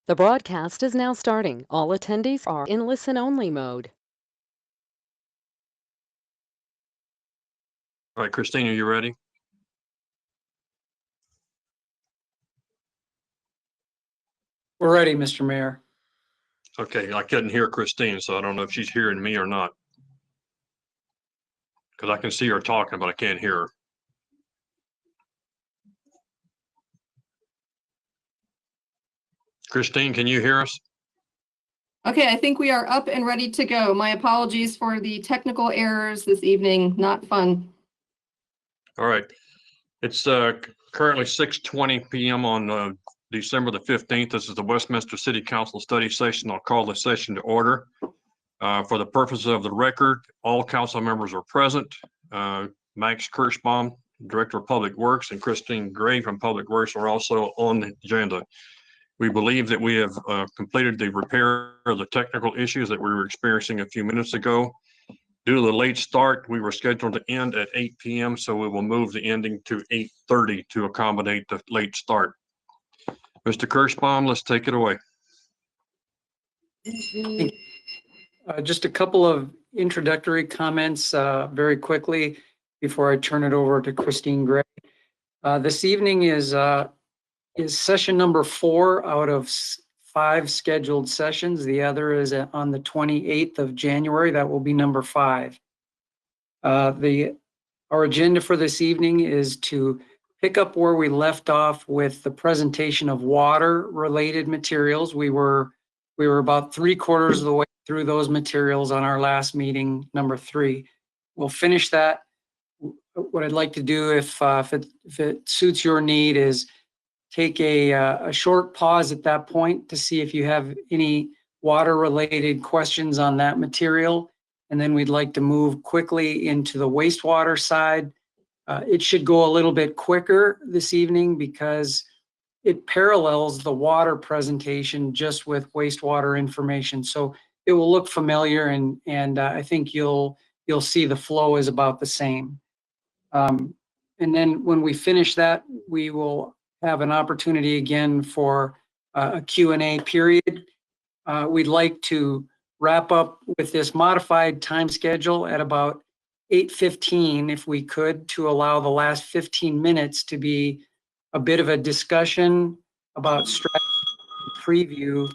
The broadcast is now starting. All attendees are in listen-only mode. All right, Christine, are you ready? We're ready, Mr. Mayor. Okay, I couldn't hear Christine, so I don't know if she's hearing me or not. Because I can see her talking, but I can't hear her. Christine, can you hear us? Okay, I think we are up and ready to go. My apologies for the technical errors this evening. Not fun. All right. It's currently 6:20 p.m. on December the 15th. This is the Westminster City Council study session. I'll call the session to order. For the purposes of the record, all council members are present. Max Kirschbaum, Director of Public Works, and Christine Gray from Public Works are also on the agenda. We believe that we have completed the repair of the technical issues that we were experiencing a few minutes ago. Due to the late start, we were scheduled to end at 8 p.m., so we will move the ending to 8:30 to accommodate the late start. Mr. Kirschbaum, let's take it away. Just a couple of introductory comments very quickly before I turn it over to Christine Gray. This evening is session number 4 out of 5 scheduled sessions. The other is on the 28th of January. That will be number 5. Our agenda for this evening is to pick up where we left off with the presentation of water-related materials. We were about 3/4 of the way through those materials on our last meeting, number 3. We'll finish that. What I'd like to do, if it suits your need, is take a short pause at that point to see if you have any water-related questions on that material. And then we'd like to move quickly into the wastewater side. It should go a little bit quicker this evening because it parallels the water presentation just with wastewater information. So it will look familiar, and I think you'll see the flow is about the same. And then when we finish that, we will have an opportunity again for a Q&A period. We'd like to wrap up with this modified time schedule at about 8:15 if we could, to allow the last 15 minutes to be a bit of a discussion about strategy preview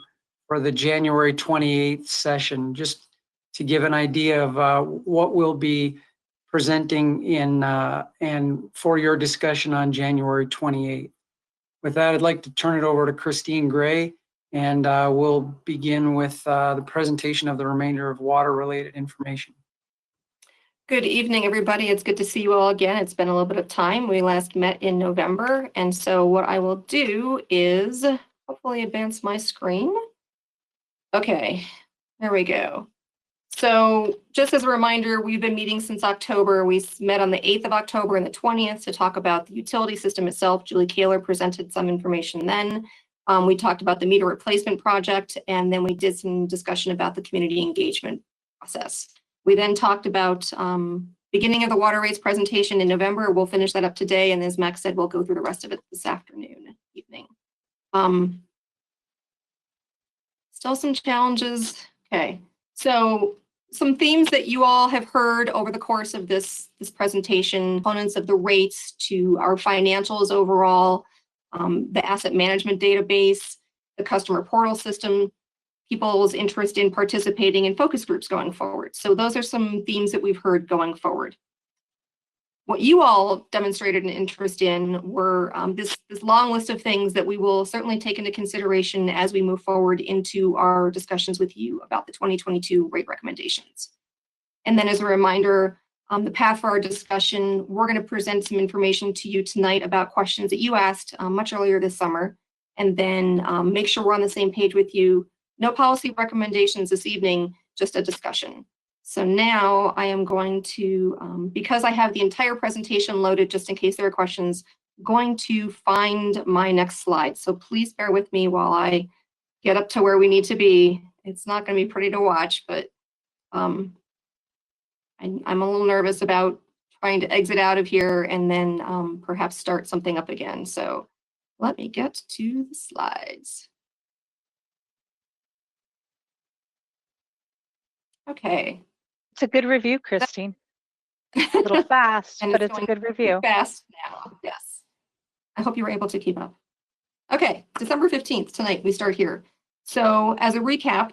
for the January 28th session, just to give an idea of what we'll be presenting in and for your discussion on January 28th. With that, I'd like to turn it over to Christine Gray, and we'll begin with the presentation of the remainder of water-related information. Good evening, everybody. It's good to see you all again. It's been a little bit of time. We last met in November, and so what I will do is hopefully advance my screen. Okay, there we go. So just as a reminder, we've been meeting since October. We met on the 8th of October and the 20th to talk about the utility system itself. Julie Kaler presented some information then. We talked about the meter replacement project, and then we did some discussion about the community engagement process. We then talked about beginning of the water rates presentation in November. We'll finish that up today, and as Max said, we'll go through the rest of it this evening. Still some challenges. Okay, so some themes that you all have heard over the course of this presentation: components of the rates to our financials overall, the asset management database, the customer portal system, people's interest in participating in focus groups going forward. So those are some themes that we've heard going forward. What you all demonstrated an interest in were this long list of things that we will certainly take into consideration as we move forward into our discussions with you about the 2022 rate recommendations. And then as a reminder, the path for our discussion, we're going to present some information to you tonight about questions that you asked much earlier this summer, and then make sure we're on the same page with you. No policy recommendations this evening, just a discussion. So now I am going to, because I have the entire presentation loaded just in case there are questions, going to find my next slide. So please bear with me while I get up to where we need to be. It's not going to be pretty to watch, but I'm a little nervous about trying to exit out of here and then perhaps start something up again. So let me get to the slides. Okay. It's a good review, Christine. A little fast, And but it's it's a going good review. fast now. Yes. I hope you were able to keep up. Okay, December 15th, tonight, we start here. So as a recap,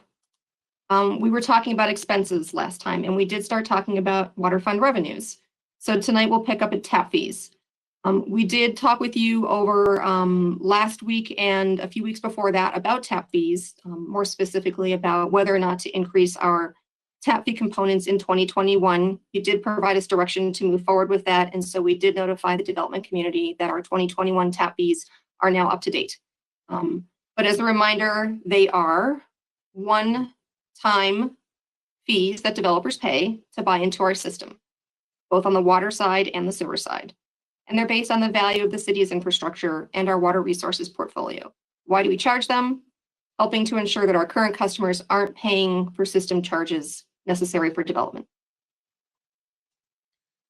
we were talking about expenses last time, and we did start talking about water fund revenues. So tonight we'll pick up at tap fees. We did talk with you over last week and a few weeks before that about tap fees, more specifically about whether or not to increase our tap fee components in 2021. You did provide us direction to move forward with that, and so we did notify the development community that our 2021 tap fees are now up to date. But as a reminder, they are one-time fees that developers pay to buy into our system, both on the water side and the sewer side. And they're based on the value of the city's infrastructure and our water resources portfolio. Why do we charge them? Helping to ensure that our current customers aren't paying for system charges necessary for development.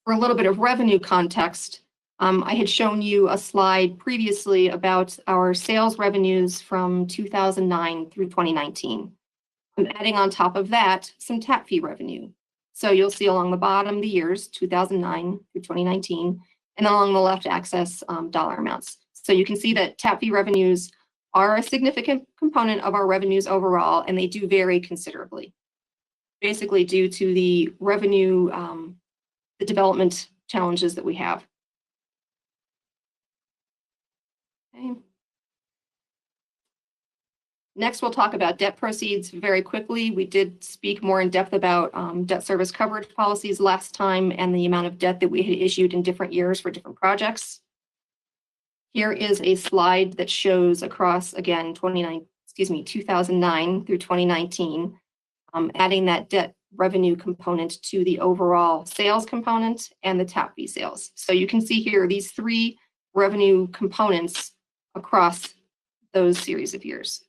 For a little bit of revenue context, I had shown you a slide previously about our sales revenues from 2009 through 2019. I'm adding on top of that some tap fee revenue. So you'll see along the bottom the years, 2009 through 2019, and then along the left axis, dollar amounts. So you can see that tap fee revenues are a significant component of our revenues overall, and they do vary considerably, basically due to the revenue, the development challenges that we have. Okay. Next, we'll talk about debt proceeds very quickly. We did speak more in depth about debt service coverage policies last time and the amount of debt that we had issued in different years for different projects. Here is a slide that shows across, again, 2009 through 2019, adding that debt revenue component to the overall sales component and the tap fee sales. So you can see here these three revenue components across those series of years.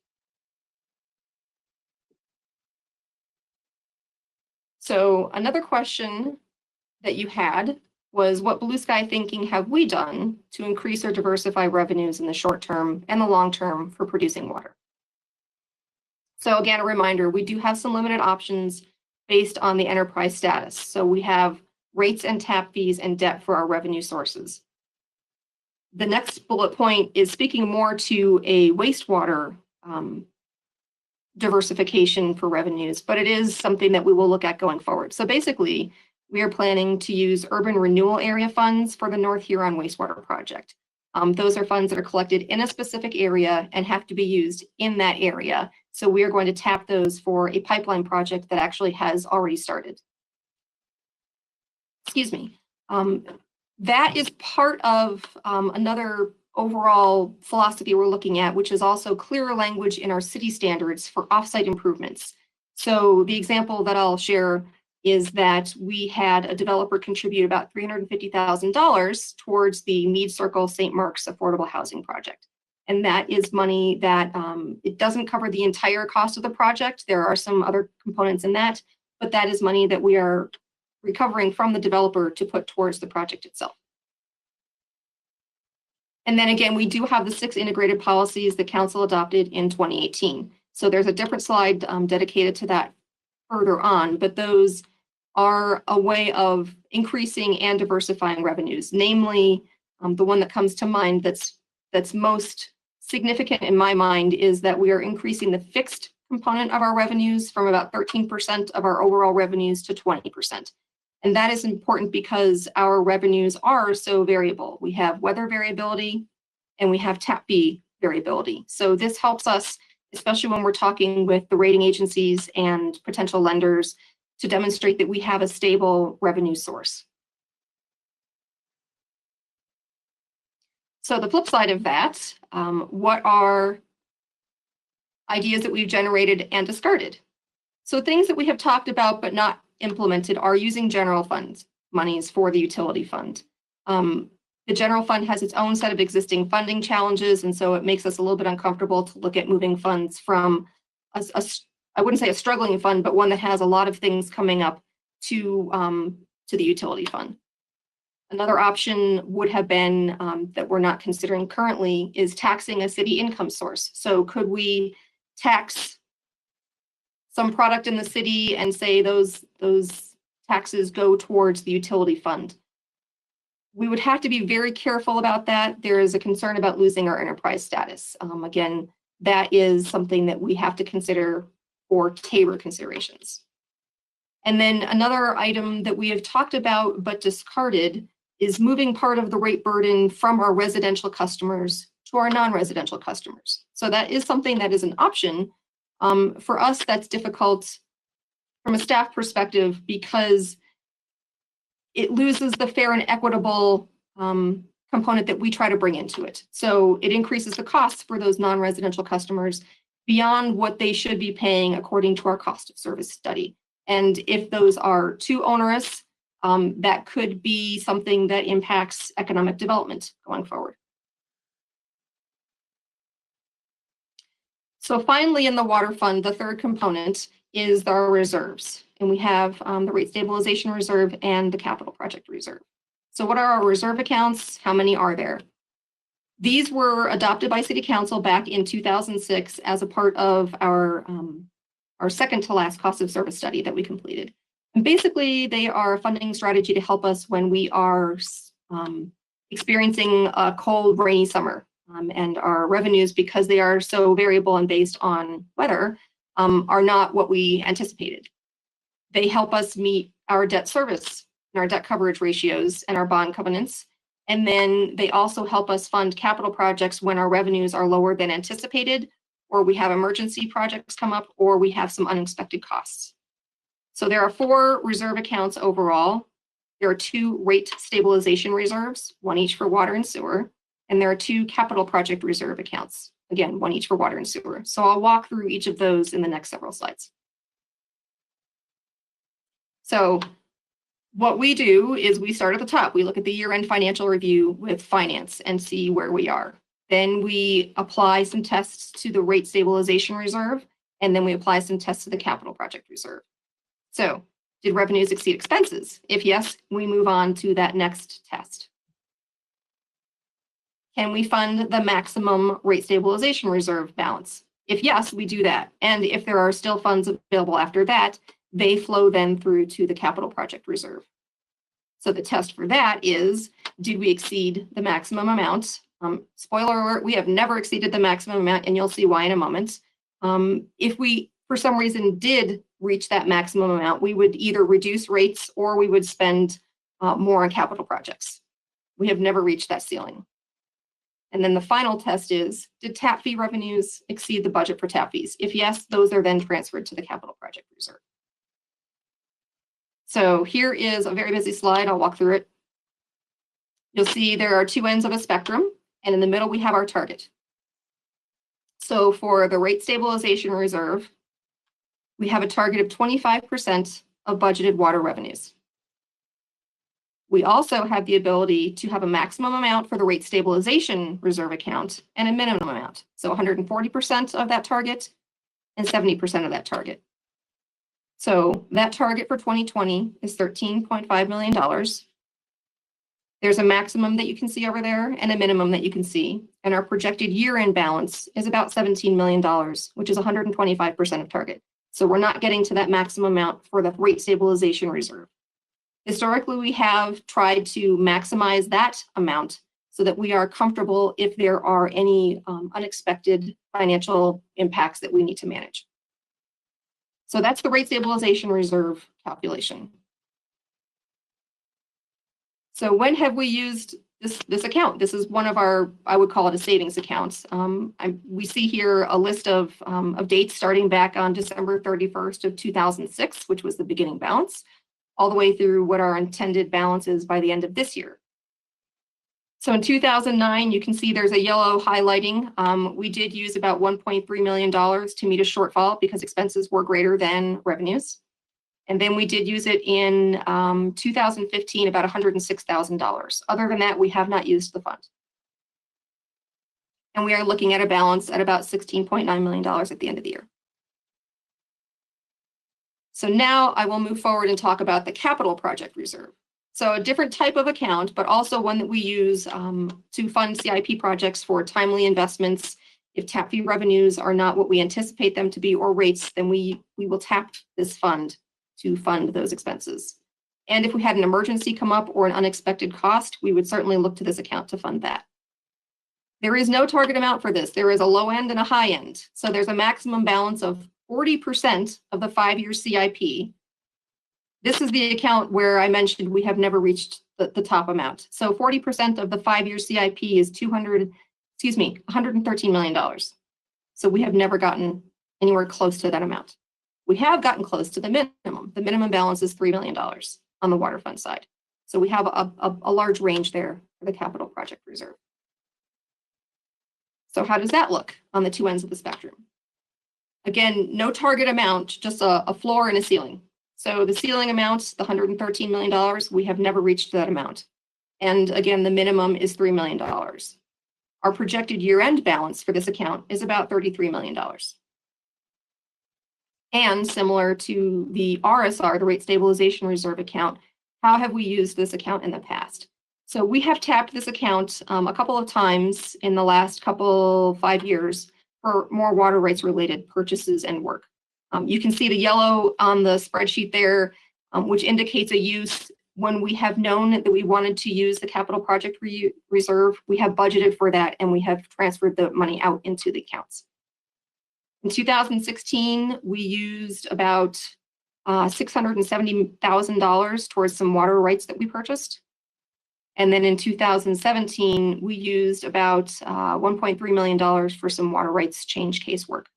So another question that you had was, what blue sky thinking have we done to increase or diversify revenues in the short term and the long term for producing water? So again, a reminder, we do have some limited options based on the enterprise status. So we have rates and tap fees and debt for our revenue sources. The next bullet point is speaking more to a wastewater diversification for revenues, but it is something that we will look at going forward. So basically, we are planning to use urban renewal area funds for the North Huron wastewater project. Those are funds that are collected in a specific area and have to be used in that area. So we are going to tap those for a pipeline project that actually has already started. Excuse me. That is part of another overall philosophy we're looking at, which is also clearer language in our city standards for offsite improvements. So the example that I'll share is that we had a developer contribute about $350,000 towards the Mead Circle St. Mark's affordable housing project. And that is money that it doesn't cover the entire cost of the project. There are some other components in that, but that is money that we are recovering from the developer to put towards the project itself. And then again, we do have the 6 integrated policies that council adopted in 2018. So there's a different slide dedicated to that further on, but those are a way of increasing and diversifying revenues. Namely, the one that comes to mind that's most significant in my mind is that we are increasing the fixed component of our revenues from about 13% of our overall revenues to 20%. And that is important because our revenues are so variable. We have weather variability and we have tap fee variability. So this helps us, especially when we're talking with the rating agencies and potential lenders, to demonstrate that we have a stable revenue source. So the flip side of that, what are ideas that we've generated and discarded? So things that we have talked about but not implemented are using general fund monies for the utility fund. The general fund has its own set of existing funding challenges, and so it makes us a little bit uncomfortable to look at moving funds from I wouldn't say a struggling fund, but one that has a lot of things coming up to the utility fund. Another option would have been that we're not considering currently is taxing a city income source. So could we tax some product in the city and say those taxes go towards the utility fund. We would have to be very careful about that. There is a concern about losing our enterprise status. Again, that is something that we have to consider for Tabor considerations. And then another item that we have talked about but discarded is moving part of the rate burden from our residential customers to our non-residential customers. So that is something that is an option. For us, that's difficult from a staff perspective because it loses the fair and equitable component that we try to bring into it. So it increases the costs for those non-residential customers beyond what they should be paying according to our cost of service study. And if those are too onerous, that could be something that impacts economic development going forward. So finally, in the water fund, the third component is our reserves. And we have the rate stabilization reserve and the capital project reserve. So what are our reserve accounts? How many are there? These were adopted by City Council back in 2006 as a part of our second to last cost of service study that we completed. And basically, they are a funding strategy to help us when we are experiencing a cold, rainy summer. And our revenues, because they are so variable and based on weather, are not what we anticipated. They help us meet our debt service and our debt coverage ratios and our bond covenants. And then they also help us fund capital projects when our revenues are lower than anticipated, or we have emergency projects come up, or we have some unexpected costs. So there are 4 reserve accounts overall. There are 2 rate stabilization reserves, 1 each for water and sewer. And there are 2 capital project reserve accounts, again, 1 each for water and sewer. So I'll walk through each of those in the next several slides. So what we do is we start at the top. We look at the year-end financial review with finance and see where we are. Then we apply some tests to the rate stabilization reserve, and then we apply some tests to the capital project reserve. So did revenues exceed expenses? If yes, we move on to that next test. Can we fund the maximum rate stabilization reserve balance? If yes, we do that. And if there are still funds available after that, they flow then through to the capital project reserve. So the test for that is, did we exceed the maximum amount? Spoiler alert, we have never exceeded the maximum amount, and you'll see why in a moment. If we, for some reason, did reach that maximum amount, we would either reduce rates or we would spend more on capital projects. We have never reached that ceiling. And then the final test is, did tap fee revenues exceed the budget for tap fees? If yes, those are then transferred to the capital project reserve. So here is a very busy slide. I'll walk through it. You'll see there are 2 ends of a spectrum, and in the middle we have our target. So for the rate stabilization reserve, we have a target of 25% of budgeted water revenues. We also have the ability to have a maximum amount for the rate stabilization reserve account and a minimum amount. So 140% of that target and 70% of that target. So that target for 2020 is $13.5 million. There's a maximum that you can see over there and a minimum that you can see. And our projected year-end balance is about $17 million, which is 125% of target. So we're not getting to that maximum amount for the rate stabilization reserve. Historically, we have tried to maximize that amount so that we are comfortable if there are any unexpected financial impacts that we need to manage. So that's the rate stabilization reserve calculation. So when have we used this account? This is one of our, I would call it a savings account. We see here a list of dates starting back on December 31st of 2006, which was the beginning balance, all the way through what our intended balance is by the end of this year. So in 2009, you can see there's a yellow highlighting. We did use about $1.3 million to meet a shortfall because expenses were greater than revenues. And then we did use it in 2015, about $106,000. Other than that, we have not used the fund. And we are looking at a balance at about $16.9 million at the end of the year. So now I will move forward and talk about the capital project reserve. So a different type of account, but also one that we use to fund CIP projects for timely investments If tap fee revenues are not what we anticipate them to be or rates, then we will tap this fund to fund those expenses. And if we had an emergency come up or an unexpected cost, we would certainly look to this account to fund that. There is no target amount for this. There is a low end and a high end. So there's a maximum balance of 40% of the 5-year CIP. This is the account where I mentioned we have never reached the top amount. So 40% of the 5-year CIP is $113 million. So we have never gotten anywhere close to that amount. We have gotten close to the minimum. The minimum balance is $3 million on the water fund side. So we have a large range there for the capital project reserve. So how does that look on the two ends of the spectrum? Again, no target amount, just a floor and a ceiling. So the ceiling amount, the $113 million, we have never reached that amount. And again, the minimum is $3 million. Our projected year-end balance for this account is about $33 million. And similar to the RSR, the Rate Stabilization Reserve account, how have we used this account in the past? So we have tapped this account a couple of times in the last 5 years for more water rights related purchases and work. You can see the yellow on the spreadsheet there, which indicates a use. When we have known that we wanted to use the capital project reserve, we have budgeted for that and we have transferred the money out into the accounts. In 2016, we used about $670,000 towards some water rights that we purchased. And then in 2017, we used about $1.3 million for some water rights change case work.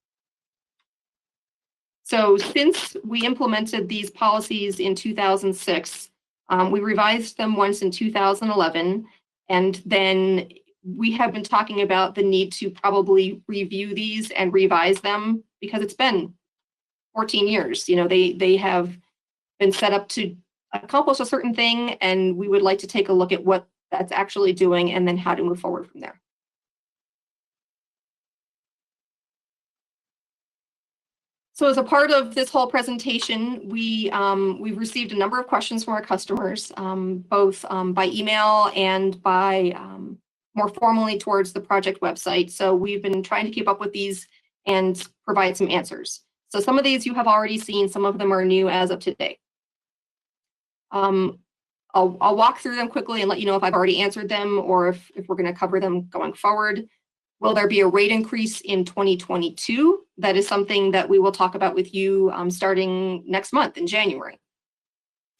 So since we implemented these policies in 2006, we revised them once in 2011, and then we have been talking about the need to probably review these and revise them because it's been 14 years. You know, they have been set up to accomplish a certain thing, and we would like to take a look at what that's actually doing and then how to move forward from there. So as a part of this whole presentation, we've received a number of questions from our customers, both by email and by more formally towards the project website. So we've been trying to keep up with these and provide some answers. So some of these you have already seen, some of them are new as of today. I'll walk through them quickly and let you know if I've already answered them or if we're going to cover them going forward. Will there be a rate increase in 2022? That is something that we will talk about with you starting next month in January.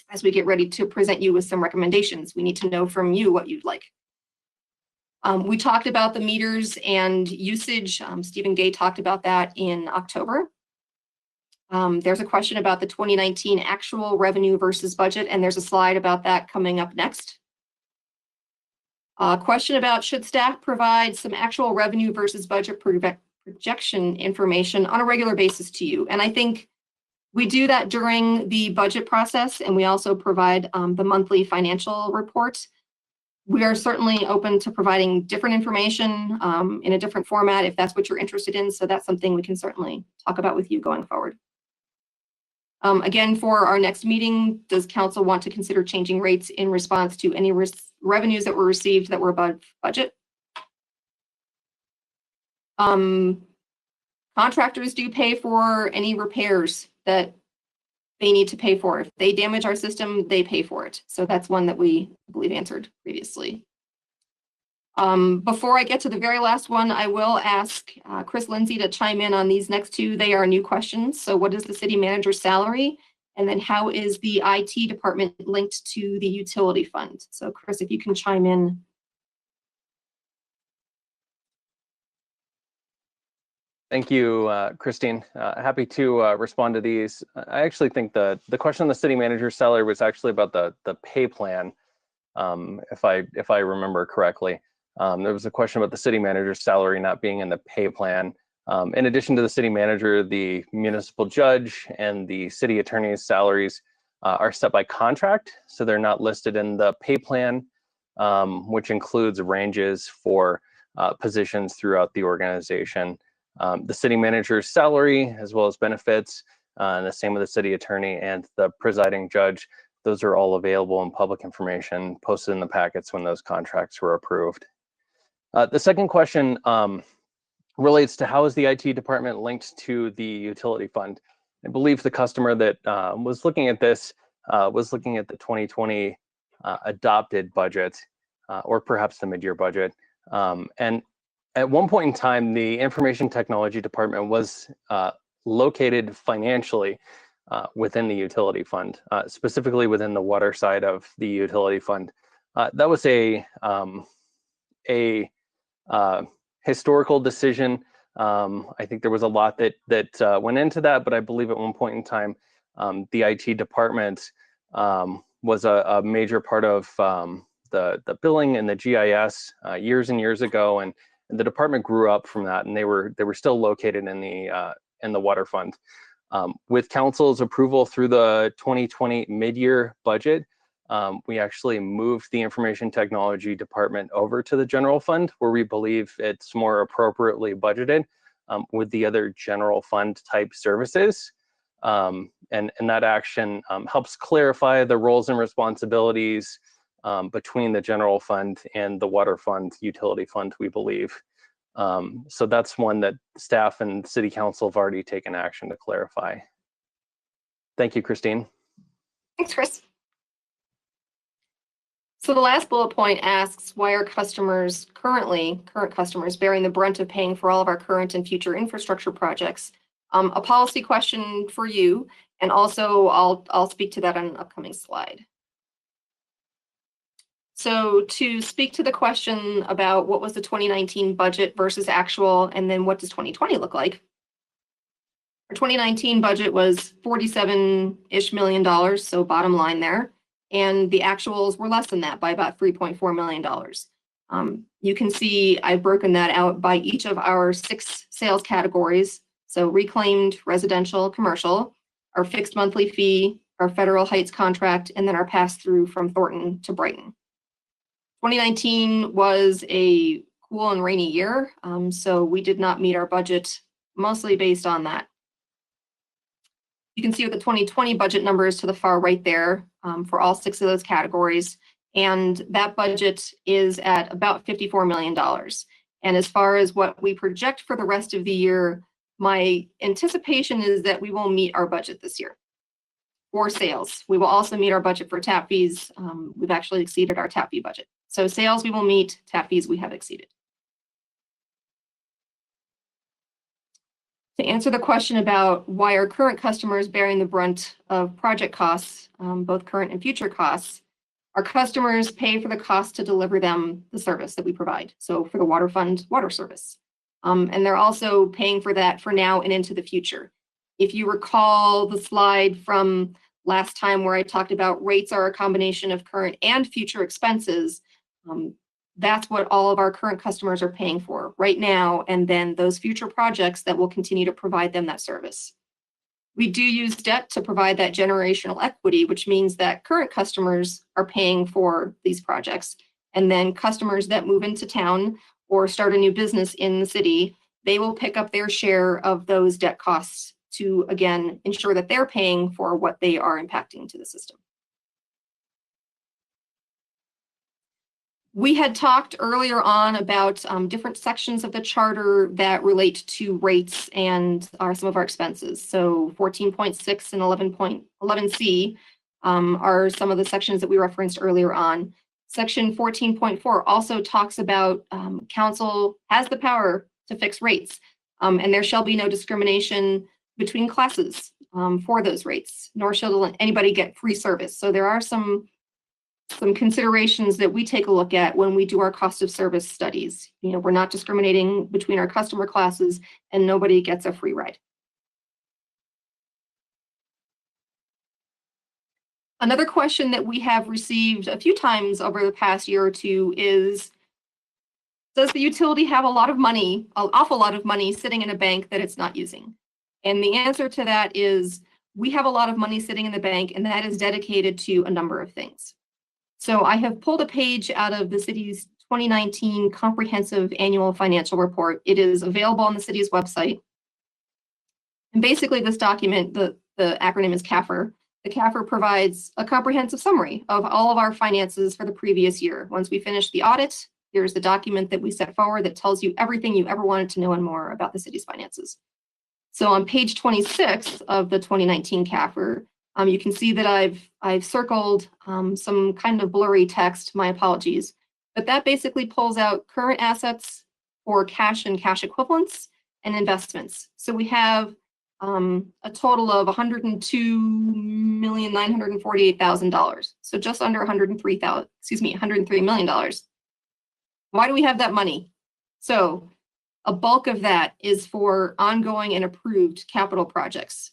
As we get ready to present you with some recommendations, we need to know from you what you'd like. We talked about the meters and usage. Stephen Gay talked about that in October. There's a question about the 2019 actual revenue versus budget, and there's a slide about that coming up next. A question about should staff provide some actual revenue versus budget projection information on a regular basis to you? And I think we do that during the budget process, and we also provide the monthly financial report. We are certainly open to providing different information in a different format if that's what you're interested in. So that's something we can certainly talk about with you going forward. Again, for our next meeting, does council want to consider changing rates in response to any revenues that were received that were above budget? Contractors do pay for any repairs that they need to pay for. If they damage our system, they pay for it. So that's one that we, I believe, answered previously. Before I get to the very last one, I will ask Chris Lindsay to chime in on these next two. They are new questions. So what is the city manager's salary? And then how is the IT department linked to the utility fund? So Chris, if you can chime in. Thank you, Christine. Happy to respond to these. I actually think the question on the city manager's salary was actually about the pay plan, if I remember correctly. There was a question about the city manager's salary not being in the pay plan. In addition to the city manager, the municipal judge and the city attorney's salaries are set by contract, so they're not listed in the pay plan, which includes ranges for positions throughout the organization. The city manager's salary, as well as benefits, and the same with the city attorney and the presiding judge, those are all available in public information posted in the packets when those contracts were approved. The second question relates to how is the IT department linked to the utility fund. I believe the customer that was looking at this was looking at the 2020 adopted budget, or perhaps the mid-year budget. And at one point in time, the information technology department was located financially within the utility fund, specifically within the water side of the utility fund. That was a historical decision. I think there was a lot that went into that, but I believe at one point in time, the IT department was a major part of the billing and the GIS years and years ago, and the department grew up from that, and they were still located in the water fund. With council's approval through the 2020 mid-year budget, we actually moved the information technology department over to the general fund, where we believe it's more appropriately budgeted with the other general fund type services. And that action helps clarify the roles and responsibilities between the general fund and the water fund, utility fund, we believe. So that's one that staff and city council have already taken action to clarify. Thank you, Christine. Thanks, Chris. So the last bullet point asks, why are customers current customers bearing the brunt of paying for all of our current and future infrastructure projects? A policy question for you, and also I'll speak to that on an upcoming slide. So to speak to the question about what was the 2019 budget versus actual, and then what does 2020 look like? Our 2019 budget was $47-ish million, so bottom line there. And the actuals were less than that by about $3.4 million. You can see I've broken that out by each of our 6 sales categories. So reclaimed, residential, commercial, our fixed monthly fee, our Federal Heights contract, and then our pass-through from Thornton to Brighton. 2019 was a cool and rainy year, so we did not meet our budget, mostly based on that. You can see what the 2020 budget number is to the far right there for all 6 of those categories. And that budget is at about $54 million. And as far as what we project for the rest of the year, my anticipation is that we will meet our budget this year for sales. We will also meet our budget for tap fees. We've actually exceeded our tap fee budget. So sales we will meet, tap fees we have exceeded. To answer the question about why are current customers bearing the brunt of project costs, both current and future costs, our customers pay for the cost to deliver them the service that we provide. So for the water fund, water service. And they're also paying for that for now and into the future. If you recall the slide from last time where I talked about rates are a combination of current and future expenses, that's what all of our current customers are paying for right now, and then those future projects that will continue to provide them that service. We do use debt to provide that generational equity, which means that current customers are paying for these projects, and then customers that move into town or start a new business in the city, they will pick up their share of those debt costs to, again, ensure that they're paying for what they are impacting to the system. We had talked earlier on about different sections of the charter that relate to rates and some of our expenses. So 14.6 and 11.11c are some of the sections that we referenced earlier on. Section 14.4 also talks about council has the power to fix rates, and there shall be no discrimination between classes for those rates, nor shall anybody get free service. So there are some considerations that we take a look at when we do our cost of service studies. You know, we're not discriminating between our customer classes, and nobody gets a free ride. Another question that we have received a few times over the past year or two is, does the utility have a lot of money, an awful lot of money sitting in a bank that it's not using? And the answer to that is, we have a lot of money sitting in the bank, and that is dedicated to a number of things. So I have pulled a page out of the city's 2019 Comprehensive Annual Financial Report. It is available on the city's website. And basically this document, the acronym is CAFR. The CAFR provides a comprehensive summary of all of our finances for the previous year. Once we finish the audit, Here's the document that we set forward that tells you everything you ever wanted to know and more about the city's finances. So on page 26 of the 2019 CAFR, you can see that I've circled some kind of blurry text, my apologies, but that basically pulls out current assets for cash and cash equivalents and investments. So we have a total of $102,948,000. So just under $103 million. Why do we have that money? So a bulk of that is for ongoing and approved capital projects.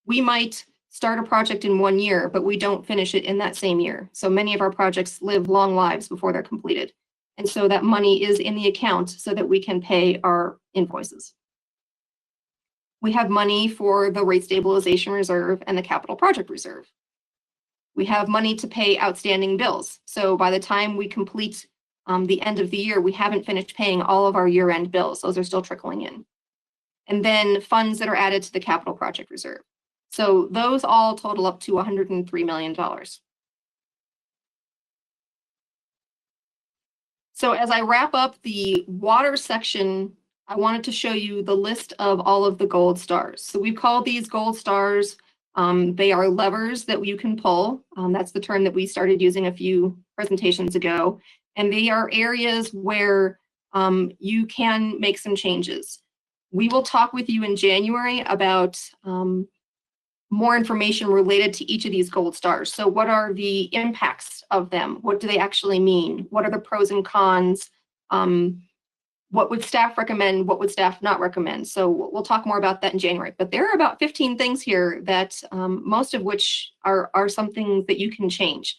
We might start a project in 1 year, but we don't finish it in that same year. So many of our projects live long lives before they're completed. And so that money is in the account so that we can pay our invoices. We have money for the rate stabilization reserve and the capital project reserve. We have money to pay outstanding bills. So by the time we complete the end of the year, we haven't finished paying all of our year-end bills. Those are still trickling in. And then funds that are added to the capital project reserve. So those all total up to $103 million. So as I wrap up the water section, I wanted to show you the list of all of the gold stars. So we call these gold stars. They are levers that you can pull. That's the term that we started using a few presentations ago. And they are areas where you can make some changes. We will talk with you in January about more information related to each of these gold stars. So what are the impacts of them? What do they actually mean? What are the pros and cons? What would staff recommend? What would staff not recommend? So we'll talk more about that in January. But there are about 15 things here that most of which are something that you can change.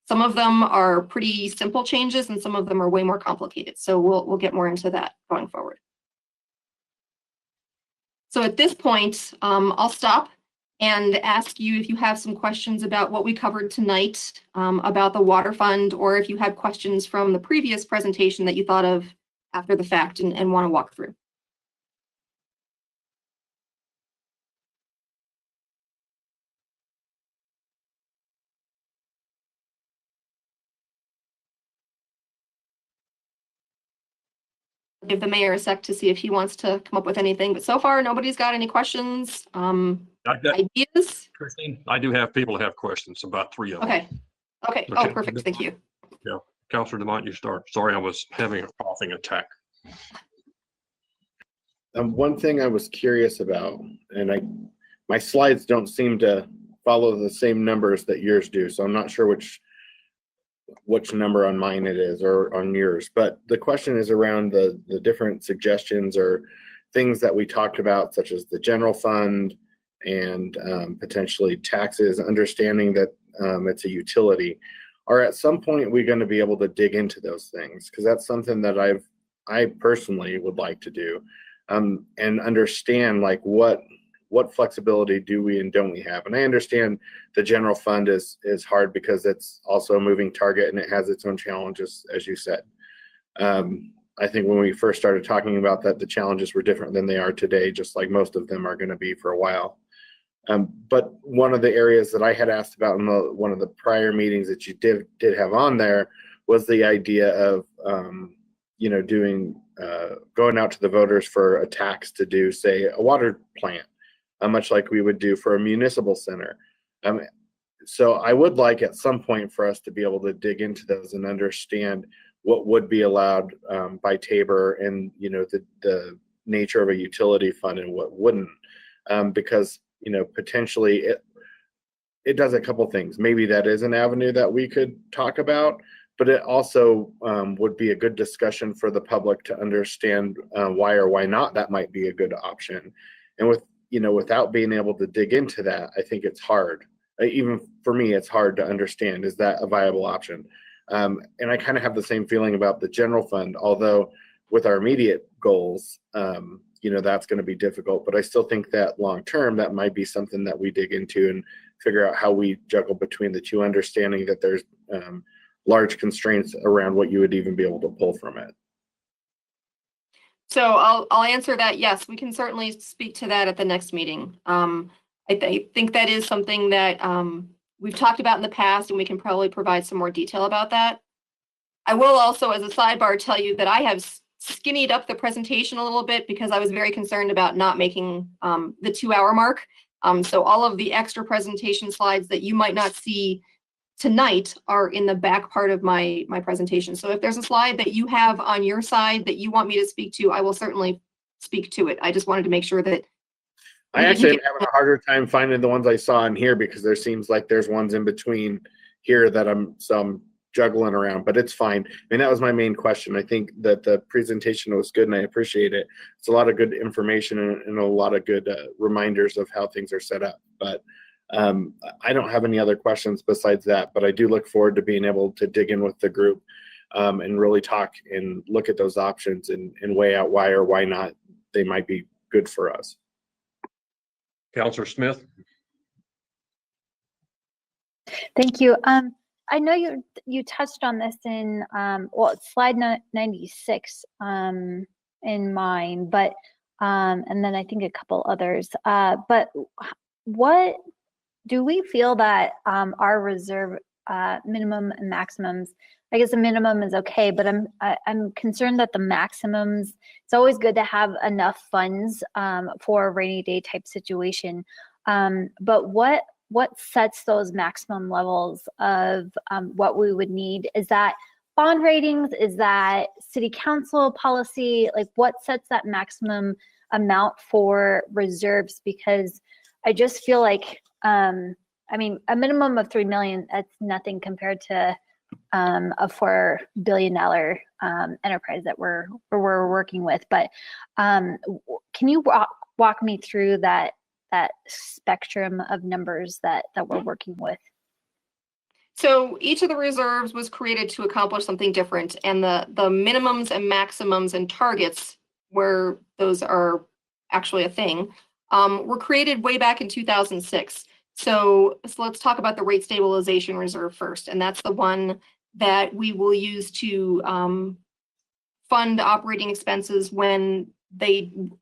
Some of them are pretty simple changes and some of them are way more complicated. So we'll get more into that going forward. So at this point, I'll stop and ask you if you have some questions about what we covered tonight about the water fund, or if you had questions from the previous presentation that you thought of after the fact and want to walk through. Give the mayor a sec to see if he wants to come up with anything, but so far nobody's got any questions, ideas. Christine, I do have people that have questions, about 3 of them. Okay. Oh, perfect. Thank you. Yeah, Councilor DeMont, you start. Sorry, I was having a coughing attack. One thing I was curious about, and my slides don't seem to follow the same numbers that yours do, so I'm not sure which number on mine it is or on yours, but the question is around the different suggestions or things that we talked about, such as the general fund and potentially taxes, understanding that it's a utility. Are at some point we going to be able to dig into those things? Because that's something that I personally would like to do, and understand like what flexibility do we and don't we have. And I understand the general fund is hard because it's also a moving target and it has its own challenges, as you said. I think when we first started talking about that, the challenges were different than they are today, just like most of them are going to be for a while. But one of the areas that I had asked about in one of the prior meetings that you did have on there was the idea of going out to the voters for a tax to do, say, a water plant, much like we would do for a municipal center. So I would like at some point for us to be able to dig into those and understand what would be allowed by Tabor and the nature of a utility fund and what wouldn't, because potentially it does a couple things. Maybe that is an avenue that we could talk about, but it also would be a good discussion for the public to understand why or why not that might be a good option. And without being able to dig into that, I think it's hard. Even for me, it's hard to understand, is that a viable option? And I kind of have the same feeling about the general fund, although with our immediate goals, that's going to be difficult. But I still think that long term, that might be something that we dig into and figure out how we juggle between the two, understanding that there's large constraints around what you would even be able to pull from it. So I'll answer that. Yes, we can certainly speak to that at the next meeting. I think that is something that we've talked about in the past, and we can probably provide some more detail about that. I will also, as a sidebar, tell you that I have skinnied up the presentation a little bit because I was very concerned about not making the 2-hour mark. So all of the extra presentation slides that you might not see tonight are in the back part of my presentation. So if there's a slide that you have on your side that you want me to speak to, I will certainly speak to it. I just wanted to make sure that I actually am having a harder time finding the ones I saw in here because there seems like there's ones in between here that I'm juggling around, but it's fine. I mean, that was my main question. I think that the presentation was good and I appreciate it. It's a lot of good information and a lot of good reminders of how things are set up. But I don't have any other questions besides that, but I do look forward to being able to dig in with the group and really talk and look at those options and weigh out why or why not they might be good for us. Counselor Smith? Thank you. I know you touched on this in well, it's slide 96 in mine, but and then I think a couple others. But what do we feel that our reserve minimum and maximums? I guess the minimum is okay, but I'm concerned that the maximums. It's always good to have enough funds for a rainy day type situation, but what sets those maximum levels of what we would need? Is that bond ratings? Is that city council policy? Like, what sets that maximum amount for reserves? Because I just feel like, I mean, a minimum of $3 million, that's nothing compared to a $4 billion enterprise that we're working with. But can you walk me through that spectrum of numbers that we're working with? So each of the reserves was created to accomplish something different, and the minimums and maximums and targets, where those are actually a thing, were created way back in 2006. So let's talk about the rate stabilization reserve first, and that's the one that we will use to fund operating expenses when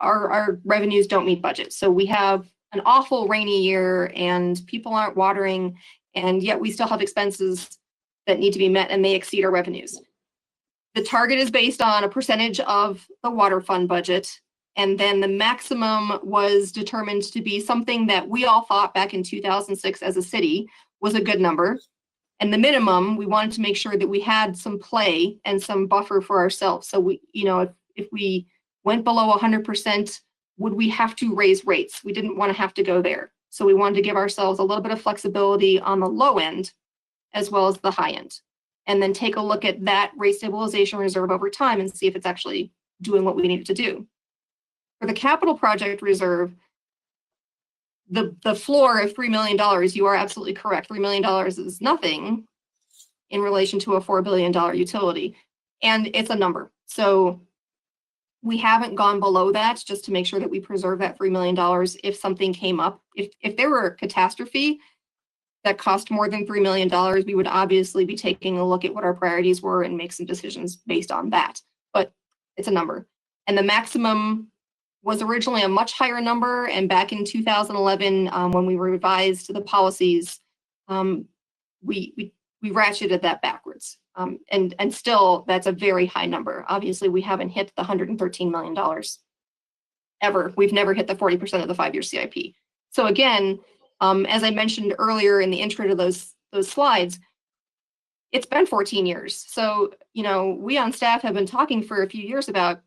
our revenues don't meet budget. So we have an awful rainy year and people aren't watering, and yet we still have expenses that need to be met and they exceed our revenues. The target is based on a percentage of the water fund budget, and then the maximum was determined to be something that we all thought back in 2006 as a city was a good number. And the minimum, we wanted to make sure that we had some play and some buffer for ourselves. So we, if we went below 100%, would we have to raise rates? We didn't want to have to go there. So we wanted to give ourselves a little bit of flexibility on the low end as well as the high end. And then take a look at that rate stabilization reserve over time and see if it's actually doing what we need it to do. For the capital project reserve, the floor of $3 million, you are absolutely correct. $3 million is nothing in relation to a $4 billion utility. And it's a number. So we haven't gone below that just to make sure that we preserve that $3 million if something came up. If there were a catastrophe that cost more than $3 million, we would obviously be taking a look at what our priorities were and make some decisions based on that. But it's a number. And the maximum was originally a much higher number. And back in 2011, when we revised the policies, we ratcheted that backwards. And still, that's a very high number. Obviously, we haven't hit the $113 million ever. We've never hit the 40% of the 5-year CIP. So again, as I mentioned earlier in the intro to those slides, it's been 14 years. So, we on staff have been talking for a few years about,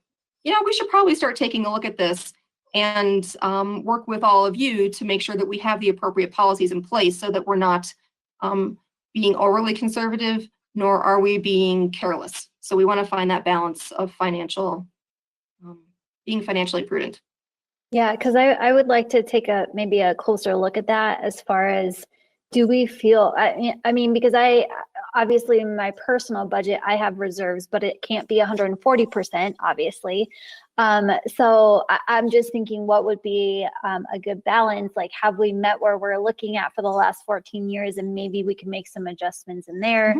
we should probably start taking a look at this and work with all of you to make sure that we have the appropriate policies in place so that we're not being overly conservative, nor are we being careless. So we want to find that balance of being financially prudent. Yeah, because I would like to take maybe a closer look at that as far as, do we feel, I mean, because obviously in my personal budget, I have reserves, but it can't be 140%, obviously. So I'm just thinking, what would be a good balance? Like, have we met where we're looking at for the last 14 years, and maybe we can make some adjustments in there.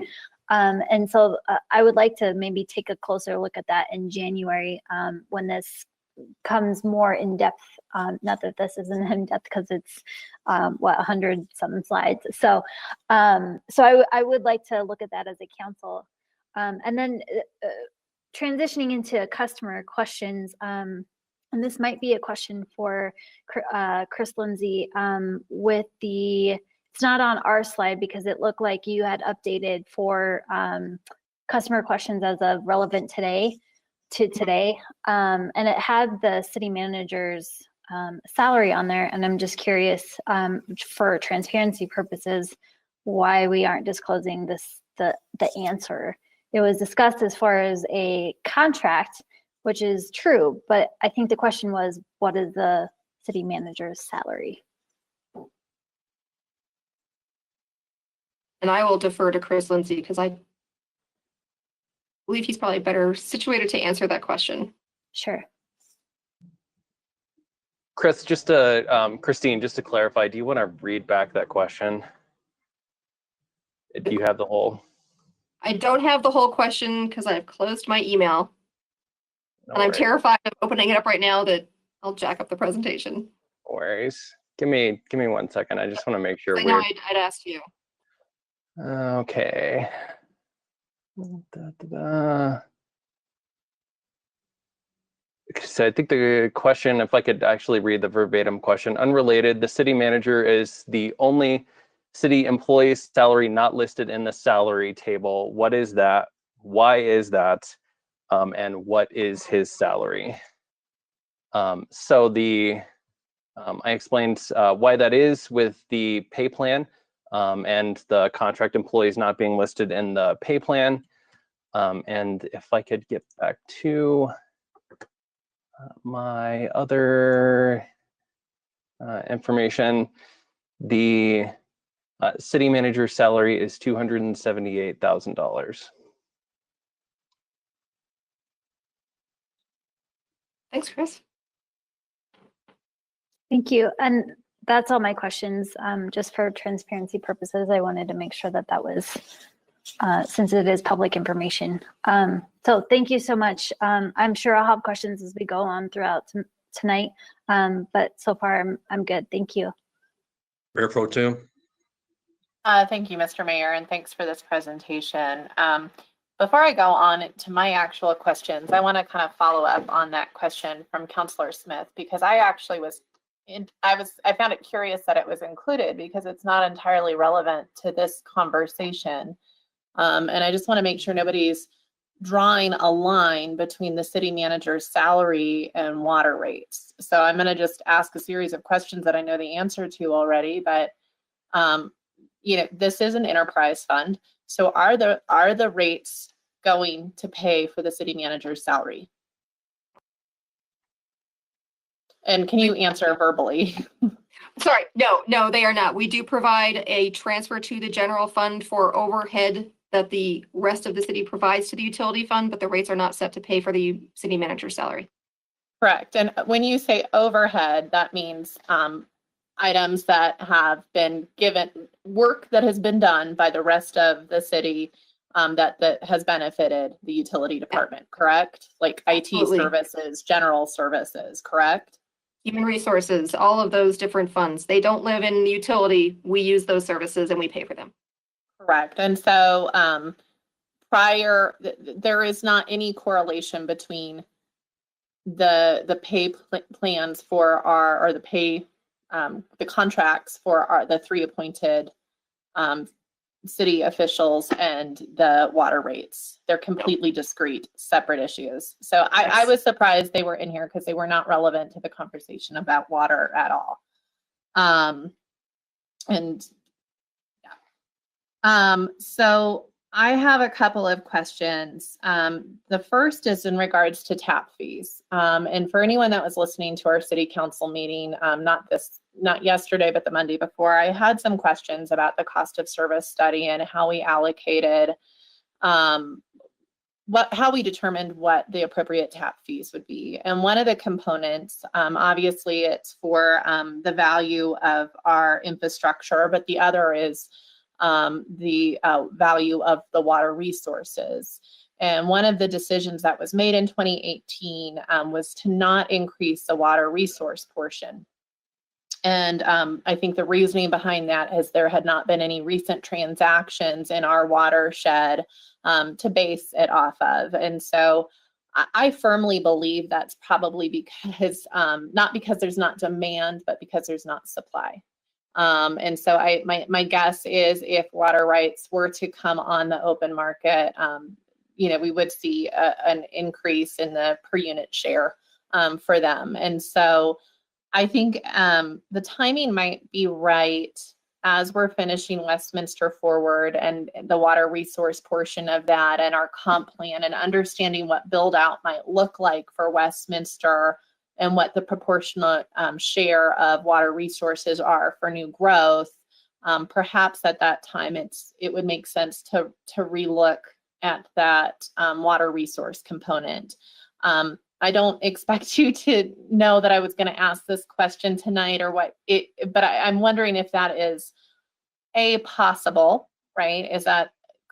Mm-hmm. And so I would like to maybe take a closer look at that in January when this comes more in depth. Not that this isn't in depth because it's 100 something slides. So I would like to look at that as a council And then transitioning into customer questions, and this might be a question for Chris Lindsay, with it's not on our slide because it looked like you had updated for customer questions as of relevant today. And it had the city manager's salary on there. And I'm just curious, for transparency purposes, why we aren't disclosing the answer. It was discussed as far as a contract, which is true, but I think the question was, what is the city manager's salary? And I will defer to Chris Lindsay because I believe he's probably better situated to answer that question. Sure. Chris, just to, Christine, just to clarify, do you want to read back that question? Do you have the whole? I don't have the whole question because I've closed my email. No and I'm worries. terrified of opening it up right now that I'll jack up the presentation. No worries. Give me 1 second. I just want to make sure I know we're I'd asked you. okay. So I think the question, if I could actually read the verbatim question, unrelated, the city manager is the only city employee's salary not listed in the salary table. What is that? Why is that? And what is his salary? So I explained why that is with the pay plan and the contract employees not being listed in the pay plan. And if I could get back to my other information, the city manager's salary is $278,000. Thanks, Chris. Thank you. And that's all my questions. Just for transparency purposes, I wanted to make sure that that was, since it is public information. So thank you so much. I'm sure I'll have questions as we go on throughout tonight, but so far I'm good. Thank you. Mayor Pro Tem. Thank you, Mr. Mayor, and thanks for this presentation. Before I go on to my actual questions, I want to kind of follow up on that question from Councilor Smith, because I actually I found it curious that it was included because it's not entirely relevant to this conversation. And I just want to make sure nobody's drawing a line between the city manager's salary and water rates. So I'm going to just ask a series of questions that I know the answer to already, but this is an enterprise fund. So are the rates going to pay for the city manager's salary? And can you answer verbally? Sorry, no, they are not. We do provide a transfer to the general fund for overhead that the rest of the city provides to the utility fund, but the rates are not set to pay for the city manager's salary. Correct. And when you say overhead, that means items that have been given, work that has been done by the rest of the city that has benefited the utility department, correct? Like IT Absolutely. services, general services, correct? Human resources, all of those different funds. They don't live in the utility. We use those services and we pay for them. Correct. And so there is not any correlation between the pay plans for the contracts for the 3 appointed city officials and the water rates. They're completely discrete, separate issues. So I was surprised they were in here because they were not relevant to the conversation about water at all. So I have a couple of questions. The first is in regards to tap fees. And for anyone that was listening to our city council meeting, not yesterday, but the Monday before, I had some questions about the cost of service study and how we allocated, how we determined what the appropriate tap fees would be. And one of the components, obviously it's for the value of our infrastructure, but the other is the value of the water resources. And one of the decisions that was made in 2018 was to not increase the water resource portion. And I think the reasoning behind that is there had not been any recent transactions in our watershed to base it off of. And so I firmly believe that's probably because, not because there's not demand, but because there's not supply. And so my guess is if water rights were to come on the open market, we would see an increase in the per unit share for them. And so I think the timing might be right as we're finishing Westminster Forward and the water resource portion of that and our comp plan and understanding what build out might look like for Westminster and what the proportionate share of water resources are for new growth. Perhaps at that time it would make sense to relook at that water resource component. I don't expect you to know that I was going to ask this question tonight or but I'm wondering if that is possible, right?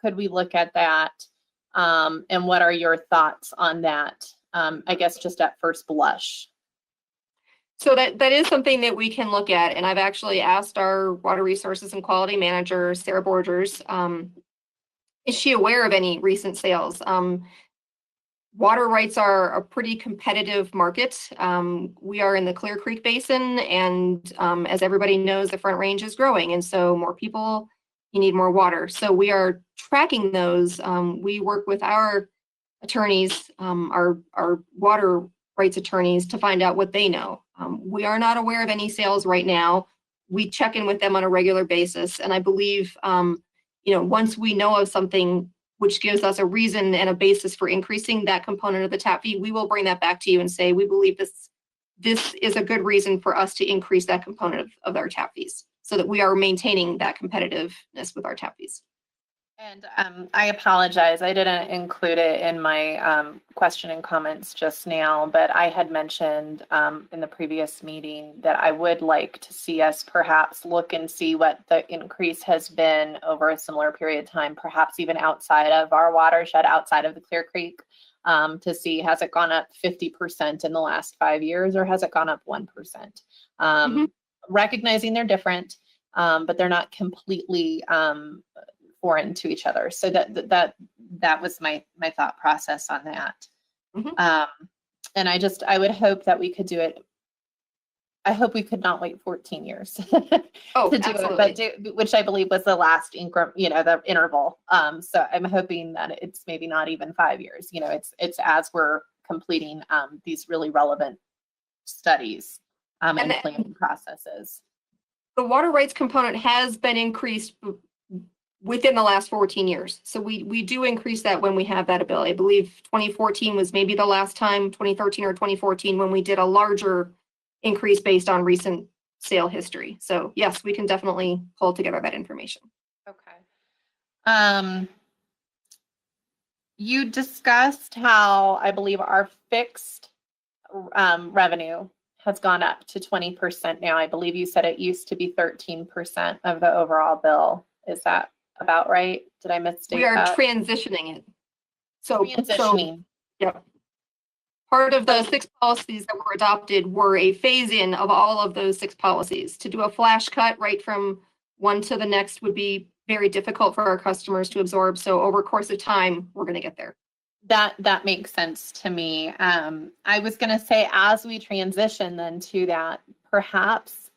Could we look at that? And what are your thoughts on that? I guess just at first blush. So that is something that we can look at. And I've actually asked our water resources and quality manager, Sarah Borgers, is she aware of any recent sales? Water rights are a pretty competitive market. We are in the Clear Creek Basin, and as everybody knows, the Front Range is growing, and so more people, you need more water. So we are tracking those. We work with our attorneys, our water rights attorneys, to find out what they know. We are not aware of any sales right now. We check in with them on a regular basis, and I believe, once we know of something which gives us a reason and a basis for increasing that component of the tap fee, we will bring that back to you and say, we believe this is a good reason for us to increase that component of our tap fees so that we are maintaining that competitiveness with our tap fees. And I apologize, I didn't include it in my question and comments just now, but I had mentioned in the previous meeting that I would like to see us perhaps look and see what the increase has been over a similar period of time, perhaps even outside of our watershed, outside of the Clear Creek, to see, has it gone up 50% in the last 5 years or has it gone up 1%? Recognizing they're different, but they're not completely foreign to each other. So that was my thought process on that. And I would hope that we could do it. I hope we could not wait 14 years to do absolutely. it, which I believe was the last the interval. So I'm hoping that it's maybe not even 5 years. It's as we're completing these really relevant studies and planning processes. The water rights component has been increased within the last 14 years. So we do increase that when we have that ability. I believe 2014 was maybe the last time, 2013 or 2014, when we did a larger increase based on recent sale history. So yes, we can definitely pull together that information. Okay. You discussed how I believe our fixed revenue has gone up to 20% now. I believe you said it used to be 13% of the overall bill. Is that about right? Did I misstate We are that? transitioning it. So yep. Part of the 6 policies that were adopted were a phase-in of all of those 6 policies. To do a flash cut right from one to the next would be very difficult for our customers to absorb. So over a course of time, we're going to get there. That makes sense to me. I was going to say, as we transition then to that, perhaps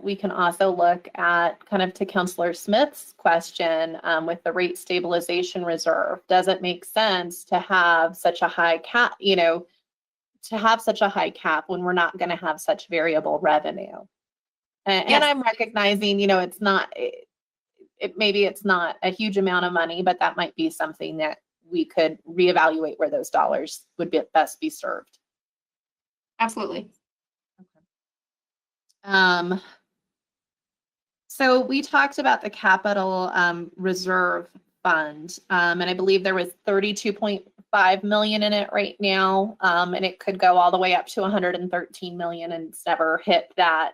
we can also look at, kind of to Councillor Smith's question, with the rate stabilization reserve. Does it make sense to have such a high cap, when we're not going to have such variable revenue? And I'm recognizing, it's not, maybe it's not a huge amount of money, but that might be something that we could reevaluate where those dollars would best be served. Absolutely. So we talked about the capital reserve fund, and I believe there was 32.5 million in it right now, and it could go all the way up to 113 million, and it's never hit that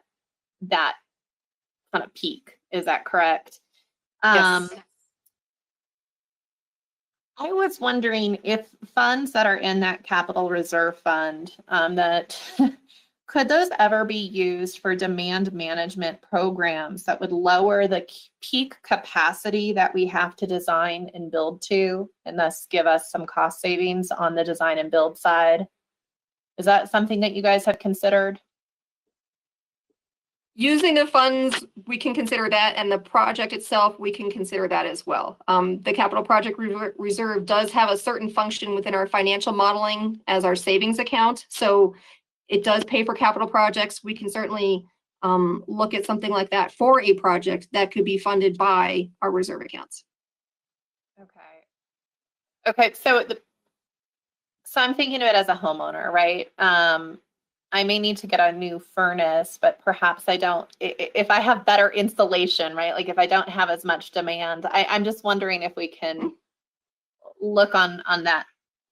kind of peak. Is that correct? Yes. I was wondering if funds that are in that capital reserve fund that Could those ever be used for demand management programs that would lower the peak capacity that we have to design and build to, and thus give us some cost savings on the design and build side? Is that something that you guys have considered? Using the funds, we can consider that, and the project itself, we can consider that as well. The capital project reserve does have a certain function within our financial modeling as our savings account. So it does pay for capital projects. We can certainly look at something like that for a project that could be funded by our reserve accounts. Okay, so I'm thinking of it as a homeowner, right? I may need to get a new furnace, but perhaps I don't, if I have better insulation, right? Like if I don't have as much demand, I'm just wondering if we can look on that.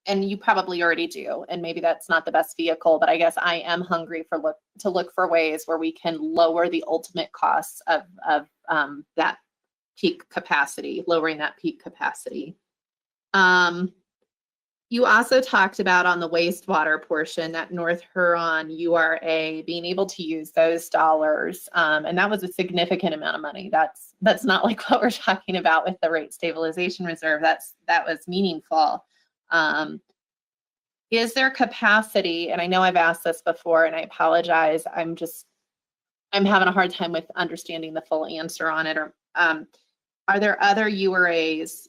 And you probably already do, and maybe that's not the best vehicle, but I guess I am hungry to look for ways where we can lower the ultimate costs of that peak capacity, lowering that peak capacity. You also talked about on the wastewater portion that North Huron URA being able to use those dollars, and that was a significant amount of money. That's not like what we're talking about with the rate stabilization reserve. That was meaningful. Is there capacity? And I know I've asked this before, and I apologize. I'm having a hard time with understanding the full answer on it. Or are there other URAs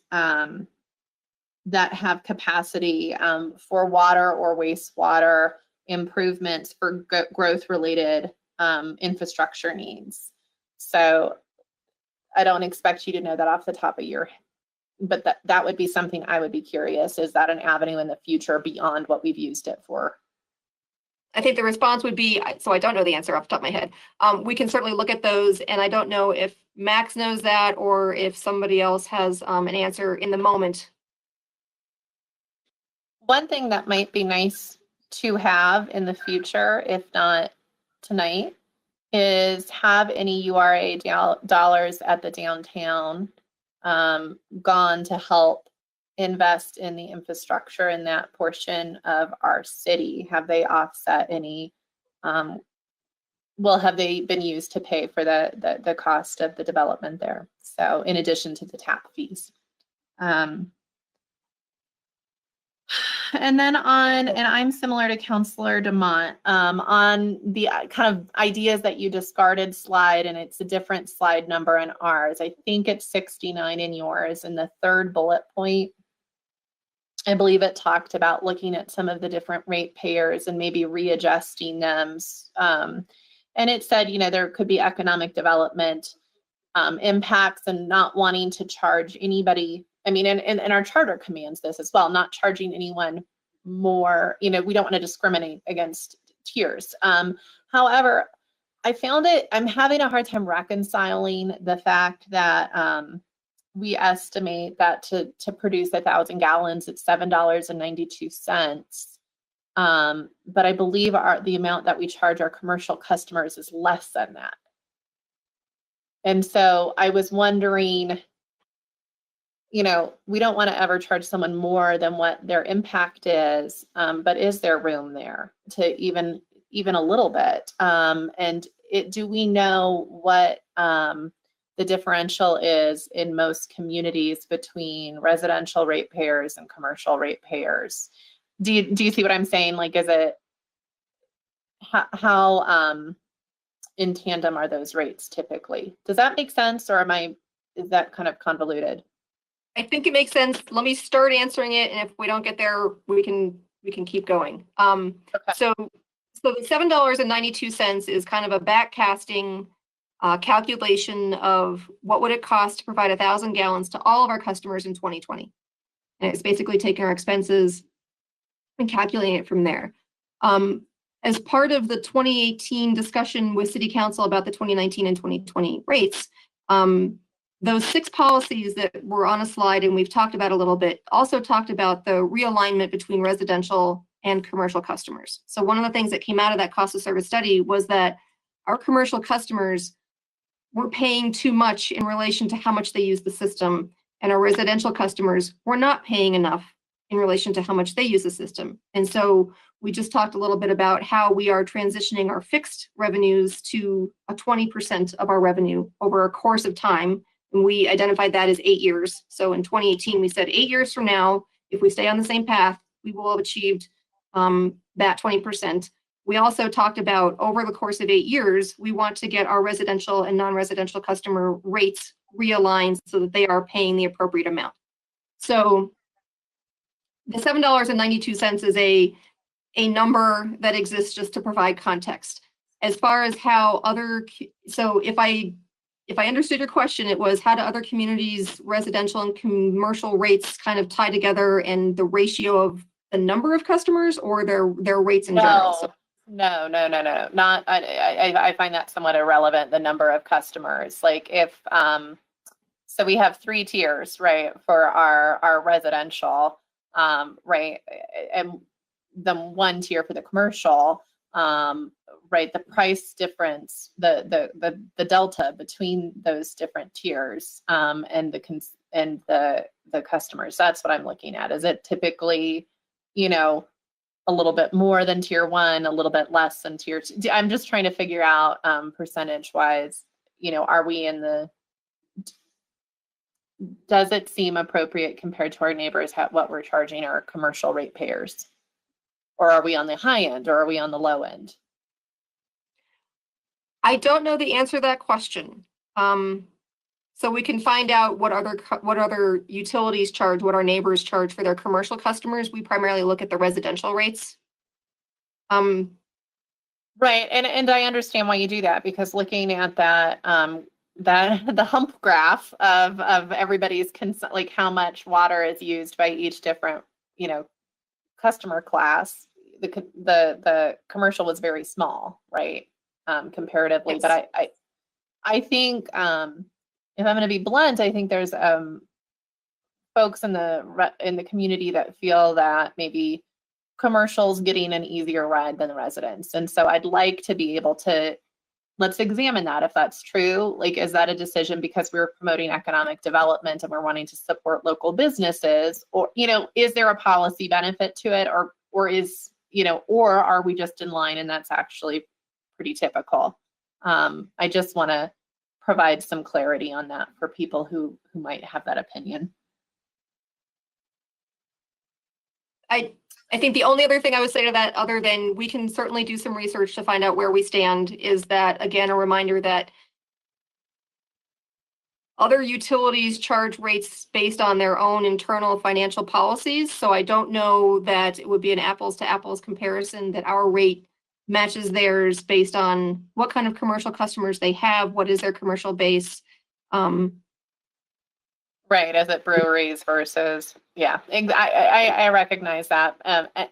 that have capacity for water or wastewater improvements for growth-related infrastructure needs? So I don't expect you to know that off the top of your head, but that would be something I would be curious. Is that an avenue in the future beyond what we've used it for? I think the response would be, so I don't know the answer off the top of my head. We can certainly look at those, and I don't know if Max knows that or if somebody else has an answer in the moment. One thing that might be nice to have in the future, if not tonight, is have any URA dollars at the downtown gone to help invest in the infrastructure in that portion of our city. Have they offset any, have they been used to pay for the cost of the development there? So in addition to the tap fees. And then and I'm similar to Councilor Demont, on the kind of ideas that you discarded slide, and it's a different slide number in ours. I think it's 69 in yours. In the third bullet point, I believe it talked about looking at some of the different rate payers and maybe readjusting them. And it said, there could be economic development impacts and not wanting to charge anybody. I mean, and our charter commands this as well, not charging anyone more, we don't want to discriminate against tiers. However, I'm having a hard time reconciling the fact that we estimate that to produce 1,000 gallons, it's $7.92. But I believe the amount that we charge our commercial customers is less than that. And so I was wondering, we don't want to ever charge someone more than what their impact is, but is there room there to even a little bit? And do we know what the differential is in most communities between residential ratepayers and commercial ratepayers? Do you see what I'm saying? Like, is it how in tandem are those rates typically? Does that make sense, or is that kind of convoluted? I think it makes sense. Let me start answering it, and if we don't get there, we can keep going. Okay. So the $7.92 is kind of a backcasting calculation of what would it cost to provide 1,000 gallons to all of our customers in 2020. And it's basically taking our expenses and calculating it from there. As part of the 2018 discussion with City Council about the 2019 and 2020 rates, those 6 policies that were on a slide and we've talked about a little bit also talked about the realignment between residential and commercial customers. So one of the things that came out of that cost of service study was that our commercial customers were paying too much in relation to how much they use the system, and our residential customers were not paying enough in relation to how much they use the system. And so we just talked a little bit about how we are transitioning our fixed revenues to a 20% of our revenue over a course of time. And we identified that as 8 years. So in 2018, we said 8 years from now, if we stay on the same path, we will have achieved that 20%. We also talked about over the course of 8 years, we want to get our residential and non-residential customer rates realigned so that they are paying the appropriate amount. So the $7.92 is a number that exists just to provide context. As far as how so if I understood your question, it was how do other communities, residential and commercial rates kind of tie together, and the ratio of the number of customers or their rates in general? So, No. Not. I find that somewhat irrelevant. The number of customers, like if so we have 3 tiers, right, for our residential, right, and the 1 tier for the commercial, right. The price difference, the delta between those different tiers, and the customers. That's what I'm looking at. Is it typically, a little bit more than tier 1, a little bit less than tier 2? I'm just trying to figure out percentage wise, are we in the, does it seem appropriate compared to our neighbors what we're charging our commercial ratepayers? Or are we on the high end or are we on the low end? I don't know the answer to that question. So we can find out what other utilities charge, what our neighbors charge for their commercial customers. We primarily look at the residential rates. Right, and I understand why you do that, because looking at that, the hump graph of everybody's like how much water is used by each different customer class. The commercial was very small, right, comparatively. Yes. But I think if I'm going to be blunt, I think there's folks in the community that feel that maybe commercial's getting an easier ride than the residents, and so I'd like to be able to, let's examine that if that's true. Like, is that a decision because we're promoting economic development and we're wanting to support local businesses, or is there a policy benefit to it, or is or are we just in line and that's actually pretty typical? I just want to provide some clarity on that for people who might have that opinion. I think the only other thing I would say to that, other than we can certainly do some research to find out where we stand, is that, again, a reminder that other utilities charge rates based on their own internal financial policies. So I don't know that it would be an apples to apples comparison that our rate matches theirs based on what kind of commercial customers they have, what is their commercial base. Right, is it breweries versus, yeah, I recognize that.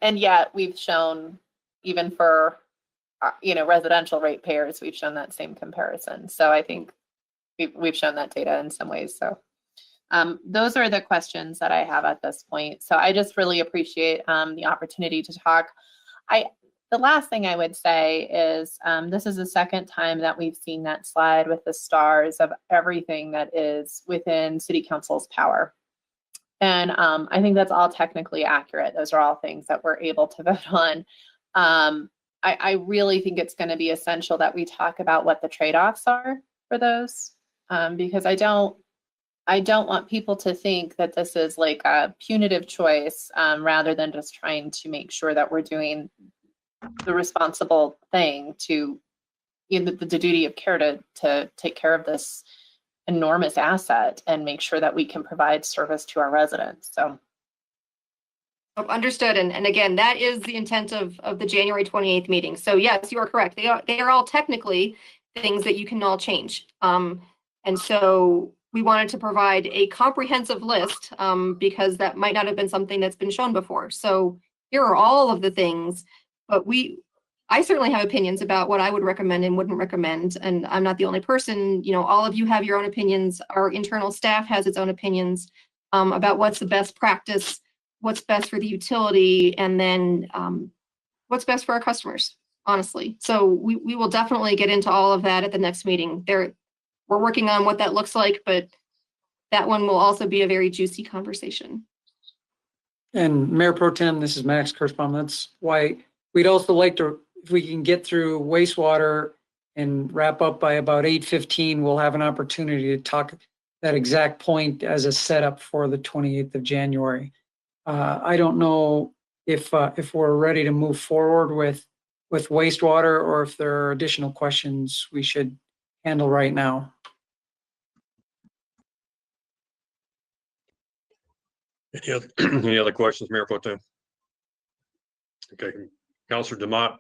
And yet we've shown, even for, residential ratepayers, we've shown that same comparison. So I think we've shown that data in some ways. So those are the questions that I have at this point. So I just really appreciate the opportunity to talk. The last thing I would say is this is the second time that we've seen that slide with the stars of everything that is within City Council's power. And I think that's all technically accurate. Those are all things that we're able to vote on. I really think it's going to be essential that we talk about what the trade-offs are for those, because I don't want people to think that this is like a punitive choice rather than just trying to make sure that we're doing the responsible thing to, the duty of care to take care of this enormous asset and make sure that we can provide service to our residents. So understood. And again, that is the intent of the January 28th meeting. So yes, you are correct. They are all technically things that you can all change. And so we wanted to provide a comprehensive list because that might not have been something that's been shown before. So here are all of the things. But I certainly have opinions about what I would recommend and wouldn't recommend. And I'm not the only person, all of you have your own opinions. Our internal staff has its own opinions about what's the best practice, what's best for the utility, and then what's best for our customers, honestly. So we will definitely get into all of that at the next meeting. We're working on what that looks like, but that one will also be a very juicy conversation. And Mayor Pro Tem, this is Max Kirschbaum. That's why we'd also like to, if we can get through wastewater and wrap up by about 8:15, we'll have an opportunity to talk that exact point as a setup for the 28th of January. I don't know if we're ready to move forward with wastewater, or if there are additional questions we should handle right now. Any other questions, Mayor Pro Tem? Okay, Councilor Demott.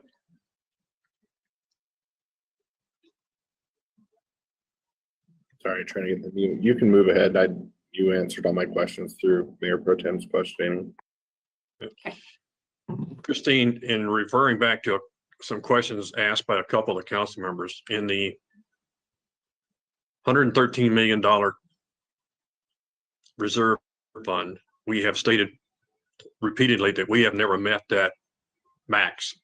Sorry, trying to get the mute. You can move ahead. You answered all my questions through Mayor Pro Tem's questioning. Christine, in referring back to some questions asked by a couple of the council members, in the $113 million reserve fund, we have stated repeatedly that we have never met that max.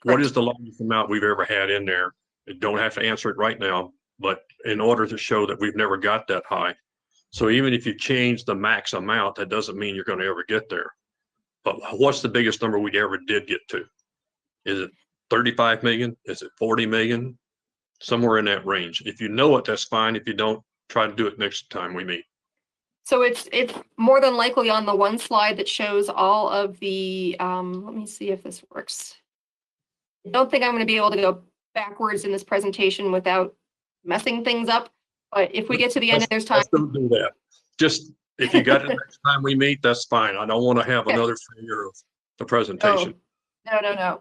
What is the largest amount we've ever had in there? You don't have to answer it right now, but in order to show that we've never got that high. So even if you change the max amount, that doesn't mean you're going to ever get there. But what's the biggest number we ever did get to? Is it 35 million? Is it 40 million? Somewhere in that range. If you know it, that's fine. If you don't, try to do it next time we meet. So it's more than likely on the one slide that shows all of the, let me see if this works. I don't think I'm going to be able to go backwards in this presentation without messing things up. But if we get to the end, there's time. Don't do that. Just if you got it next time we meet, that's fine. I don't want to have another failure of the presentation. No.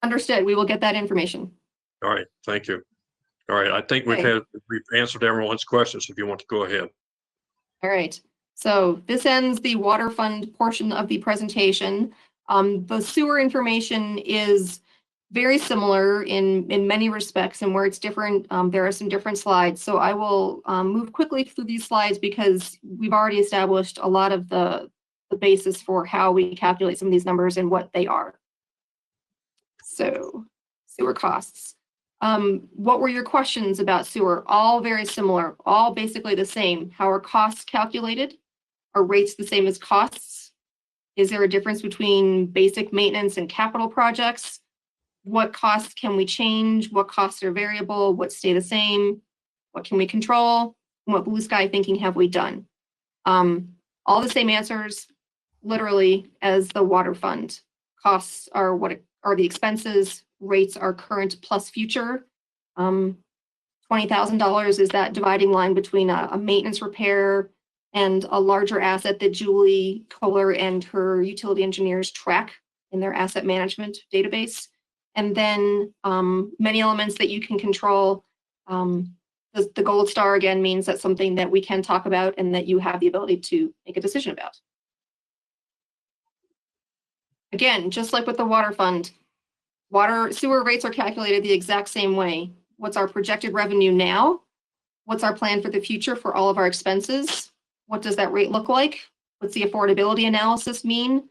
Understood. We will get that information. All right, thank you. All right, I think we've answered everyone's questions. If you want to go ahead. All right. So this ends the water fund portion of the presentation. The sewer information is very similar in many respects, and where it's different, there are some different slides. So I will move quickly through these slides because we've already established a lot of the basis for how we calculate some of these numbers and what they are. So sewer costs. What were your questions about sewer? All very similar, all basically the same. How are costs calculated? Are rates the same as costs? Is there a difference between basic maintenance and capital projects? What costs can we change? What costs are variable? What stay the same? What can we control? And what blue sky thinking have we done? All the same answers, literally, as the water fund. Costs are what are the expenses. Rates are current plus future. $20,000 is that dividing line between a maintenance repair and a larger asset that Julie Kohler and her utility engineers track in their asset management database. And then many elements that you can control. The gold star again means that's something that we can talk about and that you have the ability to make a decision about. Again, just like with the water fund, sewer rates are calculated the exact same way. What's our projected revenue now? What's our plan for the future for all of our expenses? What does that rate look like? What's the affordability analysis mean?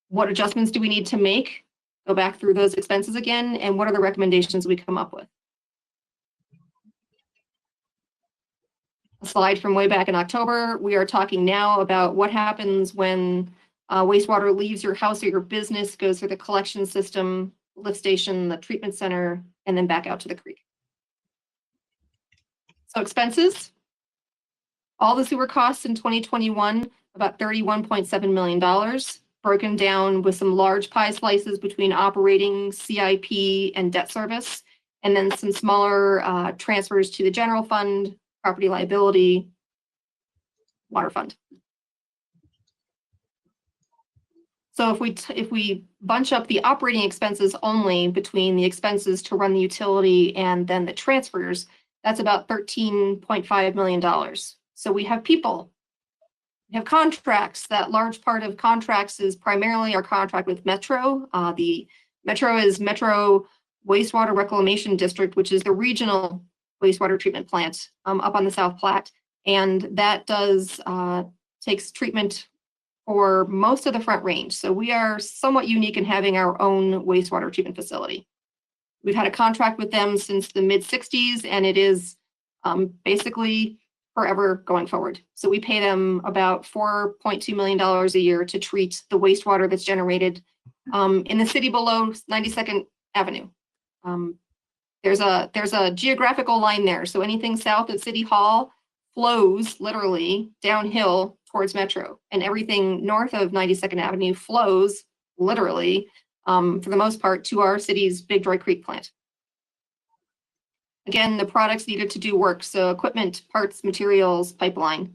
What adjustments do we need to make? Go back through those expenses again, and what are the recommendations we come up with? A slide from way back in October. We are talking now about what happens when wastewater leaves your house or your business, goes through the collection system, lift station, the treatment center, and then back out to the creek. So expenses, all the sewer costs in 2021, about $31.7 million, broken down with some large pie slices between operating, CIP, and debt service, and then some smaller transfers to the general fund, property liability, water fund. So if we bunch up the operating expenses only between the expenses to run the utility and then the transfers, that's about $13.5 million. So we have people, we have contracts. That large part of contracts is primarily our contract with Metro. The Metro is Metro Wastewater Reclamation District, which is the regional wastewater treatment plant up on the South Platte. And that does takes treatment for most of the Front Range. So we are somewhat unique in having our own wastewater treatment facility. We've had a contract with them since the mid-60s, and it is basically forever going forward. So we pay them about $4.2 million a year to treat the wastewater that's generated in the city below 92nd Avenue. There's a geographical line there. So anything south of City Hall flows literally downhill towards Metro, and everything north of 92nd Avenue flows literally, for the most part, to our city's Big Dry Creek plant. Again, the products needed to do work. So equipment, parts, materials, pipeline,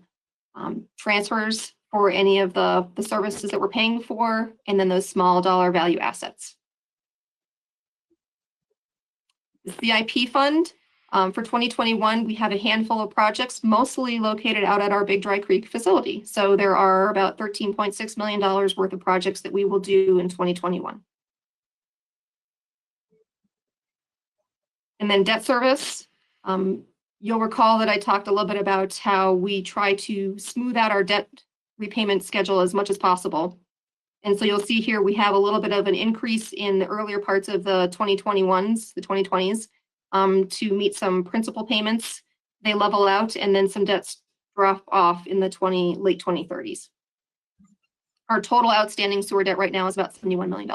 transfers for any of the services that we're paying for, and then those small dollar value assets. The CIP fund, for 2021, we have a handful of projects, mostly located out at our Big Dry Creek facility. So there are about $13.6 million worth of projects that we will do in 2021. And then debt service. You'll recall that I talked a little bit about how we try to smooth out our debt repayment schedule as much as possible. And so you'll see here we have a little bit of an increase in the earlier parts of the 2020s, to meet some principal payments. They level out, and then some debts drop off in the late 2030s. Our total outstanding sewer debt right now is about $71 million.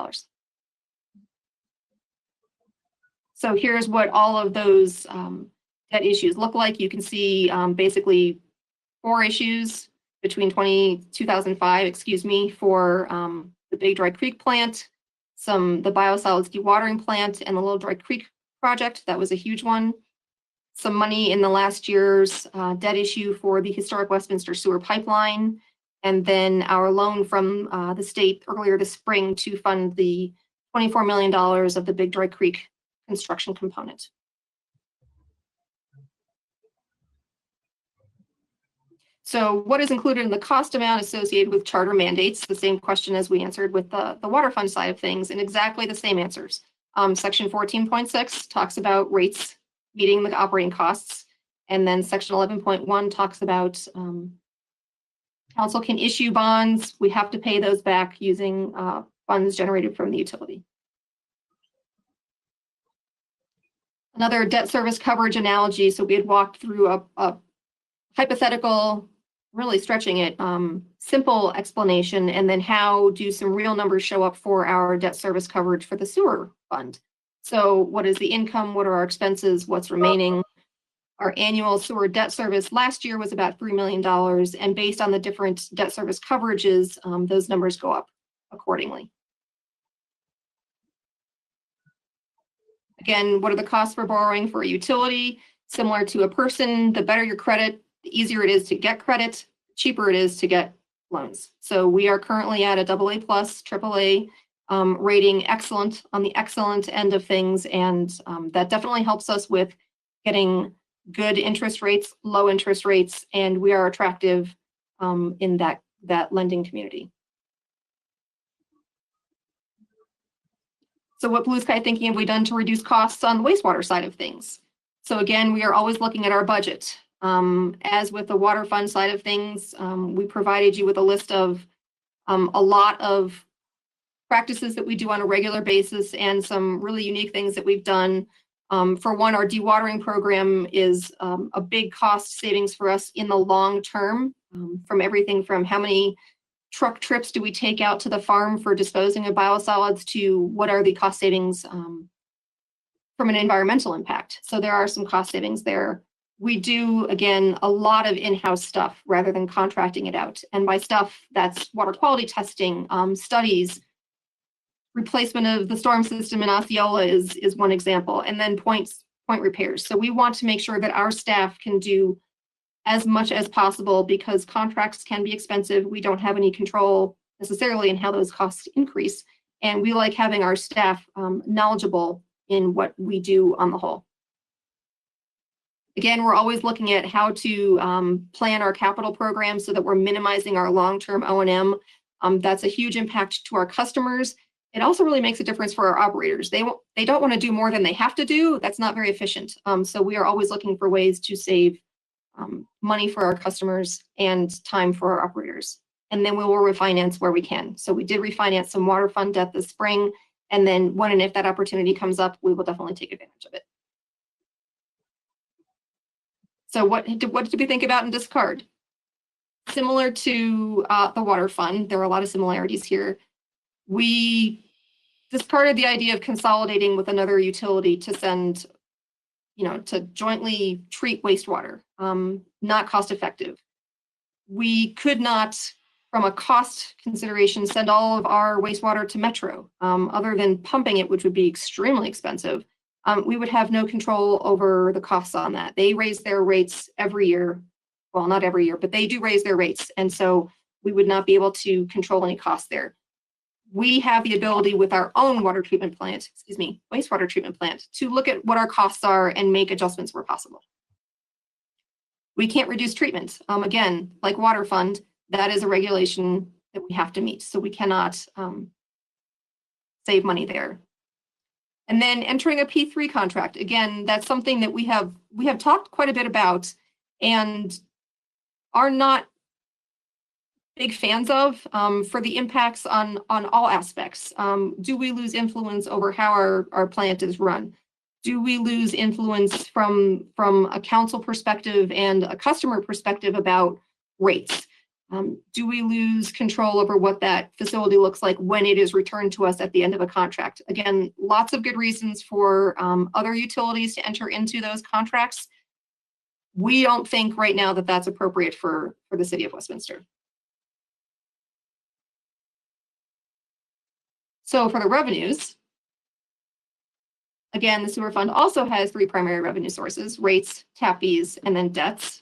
So here's what all of those debt issues look like. You can see basically 4 issues between 2005, for the Big Dry Creek plant, the biosolids dewatering plant, and the Little Dry Creek project. That was a huge one. Some money in the last year's debt issue for the historic Westminster sewer pipeline, and then our loan from the state earlier this spring to fund the $24 million of the Big Dry Creek construction component. So what is included in the cost amount associated with charter mandates? The same question as we answered with the water fund side of things, and exactly the same answers. Section 14.6 talks about rates meeting the operating costs, and then section 11.1 talks about council can issue bonds. We have to pay those back using funds generated from the utility. Another debt service coverage analogy. So we had walked through a hypothetical, really stretching it, simple explanation, and then how do some real numbers show up for our debt service coverage for the sewer fund. So what is the income? What are our expenses? What's remaining? Our annual sewer debt service last year was about $3 million, and based on the different debt service coverages, those numbers go up accordingly. Again, what are the costs for borrowing for a utility? Similar to a person, the better your credit, the easier it is to get credit, the cheaper it is to get loans. So we are currently at a AA+, AAA rating, excellent, on the excellent end of things, and that definitely helps us with getting good interest rates, low interest rates, and we are attractive in that lending community. So what Blue Sky thinking have we done to reduce costs on the wastewater side of things? So again, we are always looking at our budget. As with the water fund side of things, we provided you with a list of a lot of practices that we do on a regular basis and some really unique things that we've done. For one, our dewatering program is a big cost savings for us in the long term, from everything from how many truck trips do we take out to the farm for disposing of biosolids to what are the cost savings from an environmental impact. So there are some cost savings there. We do, again, a lot of in-house stuff rather than contracting it out. And by stuff, that's water quality testing, studies, replacement of the storm system in Osceola is one example, and then point repairs. So we want to make sure that our staff can do as much as possible because contracts can be expensive. We don't have any control necessarily in how those costs increase. And we like having our staff knowledgeable in what we do on the whole. Again, we're always looking at how to plan our capital program so that we're minimizing our long-term O&M. That's a huge impact to our customers. It also really makes a difference for our operators. They don't want to do more than they have to do. That's not very efficient. So we are always looking for ways to save money for our customers and time for our operators. And then we will refinance where we can. So we did refinance some water fund debt this spring. And then when and if that opportunity comes up, we will definitely take advantage of it. So what did we think about in discard? Similar to the water fund, there are a lot of similarities here. We discarded the idea of consolidating with another utility to send, to jointly treat wastewater, not cost effective. We could not, from a cost consideration, send all of our wastewater to Metro, other than pumping it, which would be extremely expensive. We would have no control over the costs on that. They raise their rates every year. Well, not every year, but they do raise their rates. And so we would not be able to control any costs there. We have the ability with our own wastewater treatment plant, to look at what our costs are and make adjustments where possible. We can't reduce treatment. Again, like water fund, that is a regulation that we have to meet. So we cannot save money there. And then entering a P3 contract. Again, that's something that we have talked quite a bit about and are not big fans of for the impacts on all aspects. Do we lose influence over how our plant is run? Do we lose influence from a council perspective and a customer perspective about rates? Do we lose control over what that facility looks like when it is returned to us at the end of a contract? Again, lots of good reasons for other utilities to enter into those contracts. We don't think right now that that's appropriate for the city of Westminster. So for the revenues, again, the sewer fund also has 3 primary revenue sources: rates, tap fees, and then debts.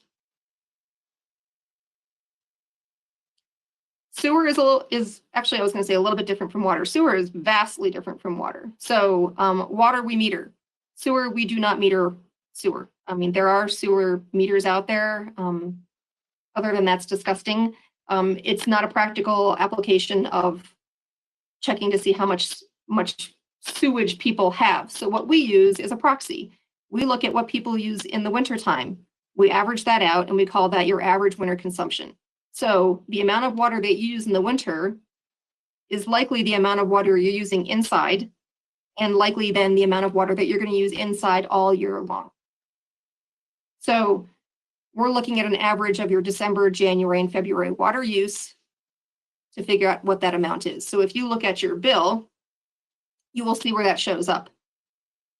Sewer is actually, I was going to say, a little bit different from water. Sewer is vastly different from water. So water we meter. Sewer, we do not meter sewer. I mean, there are sewer meters out there. Other than that's disgusting. It's not a practical application of checking to see how much sewage people have. So what we use is a proxy. We look at what people use in the wintertime. We average that out and we call that your average winter consumption. So the amount of water that you use in the winter is likely the amount of water you're using inside, and likely then the amount of water that you're going to use inside all year long. So we're looking at an average of your December, January, and February water use to figure out what that amount is. So if you look at your bill, you will see where that shows up.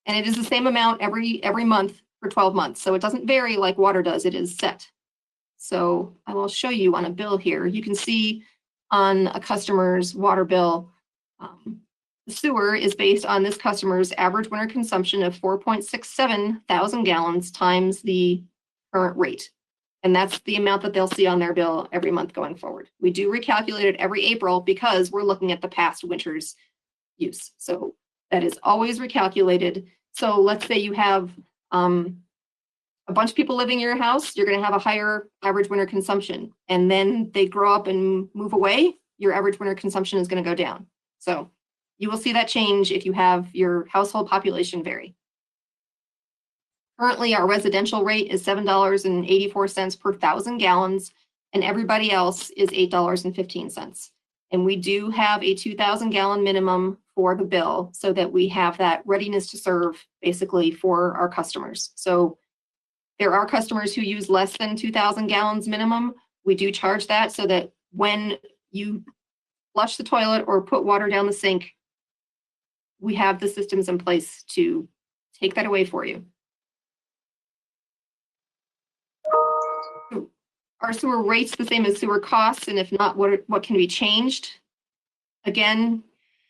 And it is the same amount every month for 12 months. So it doesn't vary like water does, it is set. So I will show you on a bill here. You can see on a customer's water bill, the sewer is based on this customer's average winter consumption of 4.67 thousand gallons times the current rate. And that's the amount that they'll see on their bill every month going forward. We do recalculate it every April because we're looking at the past winter's use. So that is always recalculated. So let's say you have a bunch of people living in your house, you're going to have a higher average winter consumption. And then they grow up and move away, your average winter consumption is going to go down. So you will see that change if you have your household population vary. Currently, our residential rate is $7.84 per 1,000 gallons, and everybody else is $8.15. And we do have a 2,000 gallon minimum for the bill so that we have that readiness to serve basically for our customers. So there are customers who use less than 2,000 gallons minimum. We do charge that so that when you flush the toilet or put water down the sink, we have the systems in place to take that away for you. Are sewer rates the same as sewer costs? And if not, what can be changed? Again,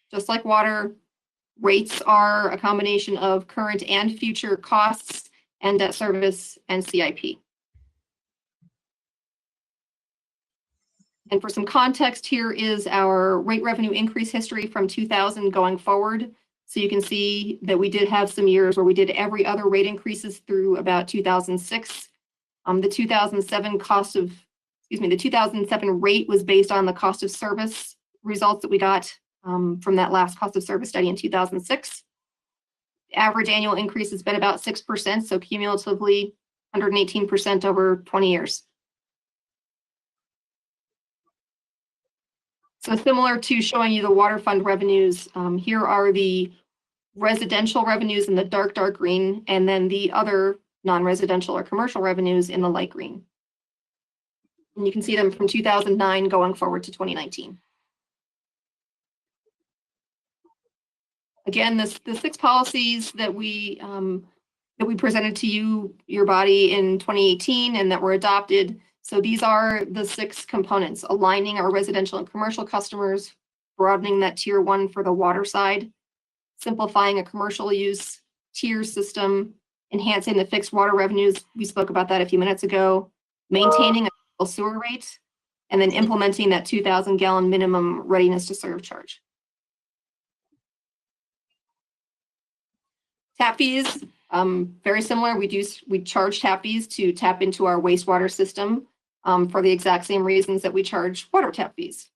just like water, rates are a combination of current and future costs and debt service and CIP. And for some context, here is our rate revenue increase history from 2000 going forward. So you can see that we did have some years where we did every other rate increases through about 2006. The 2007 rate was based on the cost of service results that we got from that last cost of service study in 2006. The average annual increase has been about 6%, so cumulatively 118% over 20 years. So similar to showing you the water fund revenues, here are the residential revenues in the dark green, and then the other non-residential or commercial revenues in the light green. And you can see them from 2009 going forward to 2019. Again, the 6 policies that we presented to you, your body, in 2018 and that were adopted. So these are the 6 components: aligning our residential and commercial customers, broadening that tier 1 for the water side, simplifying a commercial use tier system, enhancing the fixed water revenues. We spoke about that a few minutes ago, maintaining a sewer rate, and then implementing that 2,000 gallon minimum readiness to serve charge. Tap fees, very similar. We charge tap fees to tap into our wastewater system for the exact same reasons that we charge water tap fees.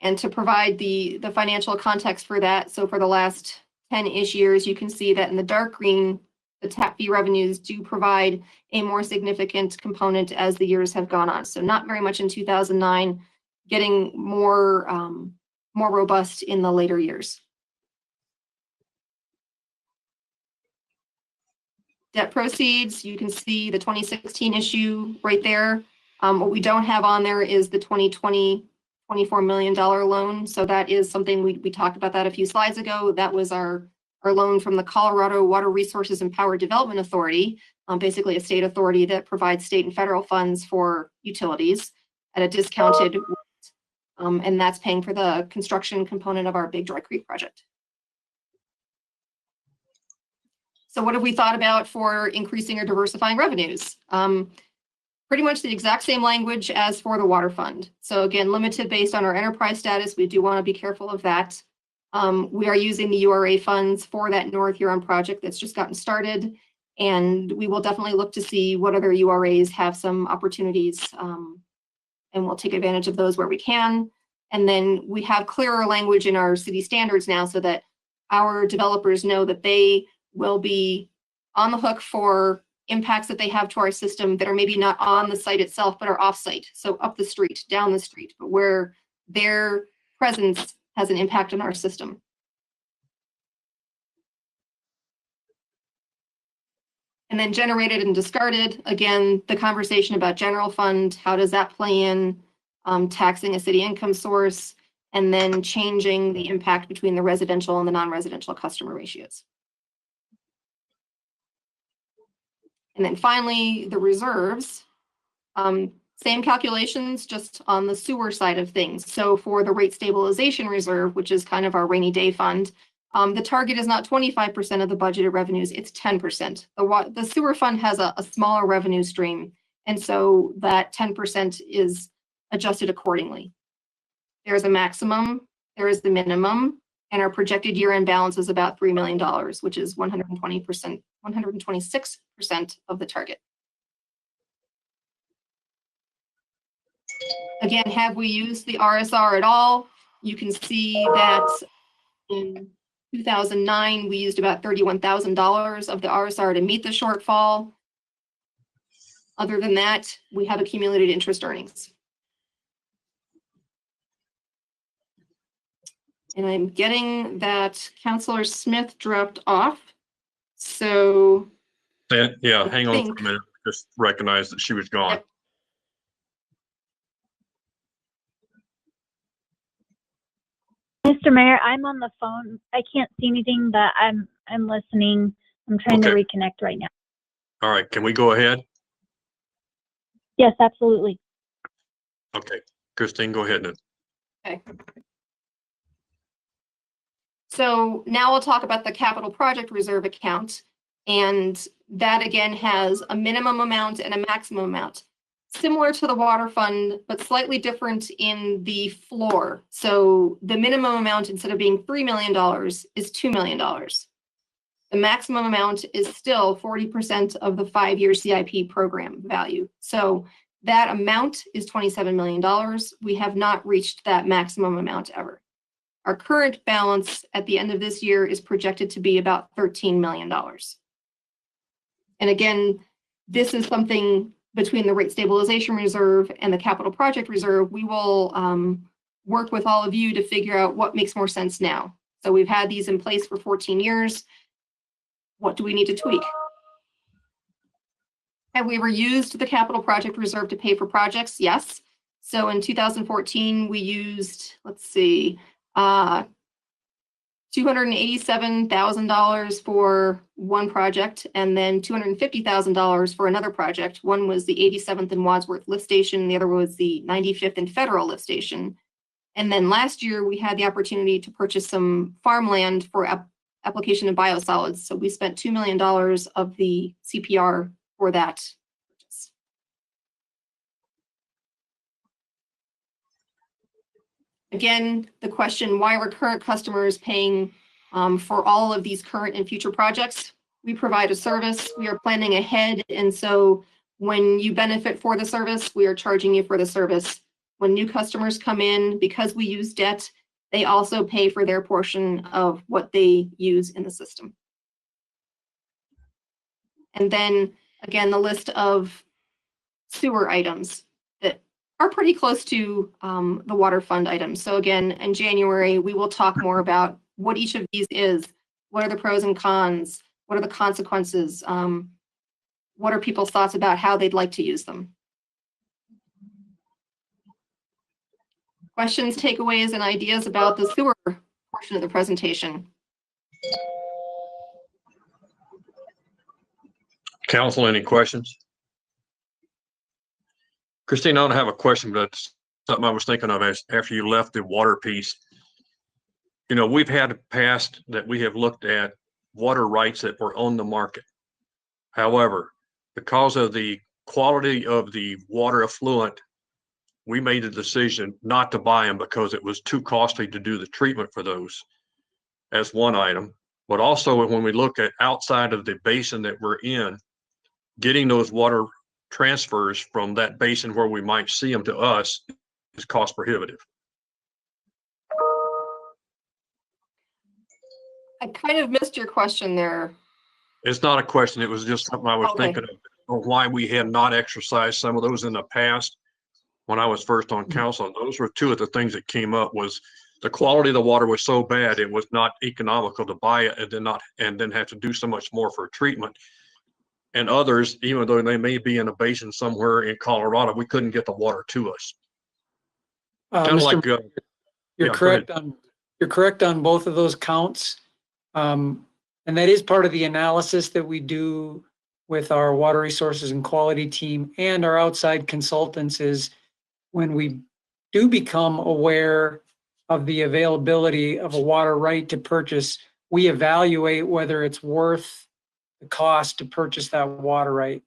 And to provide the financial context for that, so for the last 10-ish years, you can see that in the dark green, the tap fee revenues do provide a more significant component as the years have gone on. So not very much in 2009, getting more robust in the later years. Debt proceeds, you can see the 2016 issue right there. What we don't have on there is the 2020 $24 million loan. So that is something we talked about that a few slides ago. That was our loan from the Colorado Water Resources and Power Development Authority, basically a state authority that provides state and federal funds for utilities at a discounted rate. And that's paying for the construction component of our Big Dry Creek project. So what have we thought about for increasing or diversifying revenues? Pretty much the exact same language as for the water fund. So again, limited based on our enterprise status. We do want to be careful of that. We are using the URA funds for that North Huron project that's just gotten started. And we will definitely look to see what other URAs have some opportunities. And we'll take advantage of those where we can. And then we have clearer language in our city standards now so that our developers know that they will be on the hook for impacts that they have to our system that are maybe not on the site itself, but are off-site. So up the street, down the street, but where their presence has an impact on our system. And then generated and discarded, again, the conversation about general fund, how does that play in, taxing a city income source, and then changing the impact between the residential and the non-residential customer ratios. And then finally, the reserves, same calculations, just on the sewer side of things. So for the rate stabilization reserve, which is kind of our rainy day fund, the target is not 25% of the budgeted revenues, it's 10%. The sewer fund has a smaller revenue stream, and so that 10% is adjusted accordingly. There's a maximum, there is the minimum, and our projected year-end balance is about $3 million, which is 126% of the target. Again, have we used the RSR at all? You can see that in 2009, we used about $31,000 of the RSR to meet the shortfall. Other than that, we have accumulated interest earnings. And I'm getting that Councilor Smith dropped off. So yeah, hang on for a minute. Just recognize that she was gone. Yep. Mr. Mayor, I'm on the phone. I can't see anything, but I'm listening. I'm trying to reconnect right now. All right, can we go ahead? Yes, absolutely. Okay, Christine, go ahead then. Okay. So now we'll talk about the capital project reserve account. And that again has a minimum amount and a maximum amount. Similar to the water fund, but slightly different in the floor. So the minimum amount, instead of being $3 million, is $2 million. The maximum amount is still 40% of the 5-year CIP program value. So that amount is $27 million. We have not reached that maximum amount ever. Our current balance at the end of this year is projected to be about $13 million. And again, this is something between the rate stabilization reserve and the capital project reserve. We will work with all of you to figure out what makes more sense now. So we've had these in place for 14 years. what do we need to tweak? Have we ever used the capital project reserve to pay for projects? Yes. So in 2014, we used, let's see, $287,000 for one project and then $250,000 for another project. One was the 87th and Wadsworth lift station, and the other was the 95th and Federal lift station. And then last year we had the opportunity to purchase some farmland for application of biosolids. So we spent $2 million of the CPR for that purchase. Again, the question, why are current customers paying for all of these current and future projects? We provide a service, we are planning ahead. And so when you benefit for the service, we are charging you for the service. When new customers come in, because we use debt, they also pay for their portion of what they use in the system. And then again, the list of sewer items that are pretty close to the water fund items. So again, in January, we will talk more about what each of these is. What are the pros and cons? What are the consequences? What are people's thoughts about how they'd like to use them? Questions, takeaways, and ideas about the sewer portion of the presentation? Council, any questions? Christine, I don't have a question, but it's something I was thinking of after you left the water piece. You know, we've had a past that we have looked at water rights that were on the market. However, because of the quality of the water effluent, we made the decision not to buy them because it was too costly to do the treatment for those as one item. But also when we look at outside of the basin that we're in, getting those water transfers from that basin where we might see them to us is cost prohibitive. I kind of missed your question there. It's not a question. It was just something I was thinking of why we had not exercised some of those in the past when I was first on council. Those were two of the things that came up. Was the quality of the water was so bad it was not economical to buy it and then have to do so much more for treatment. And others, even though they may be in a basin somewhere in Colorado, we couldn't get the water to us. You're correct on both of those counts. And that is part of the analysis that we do with our water resources and quality team and our outside consultants is when we do become aware of the availability of a water right to purchase, we evaluate whether it's worth the cost to purchase that water right.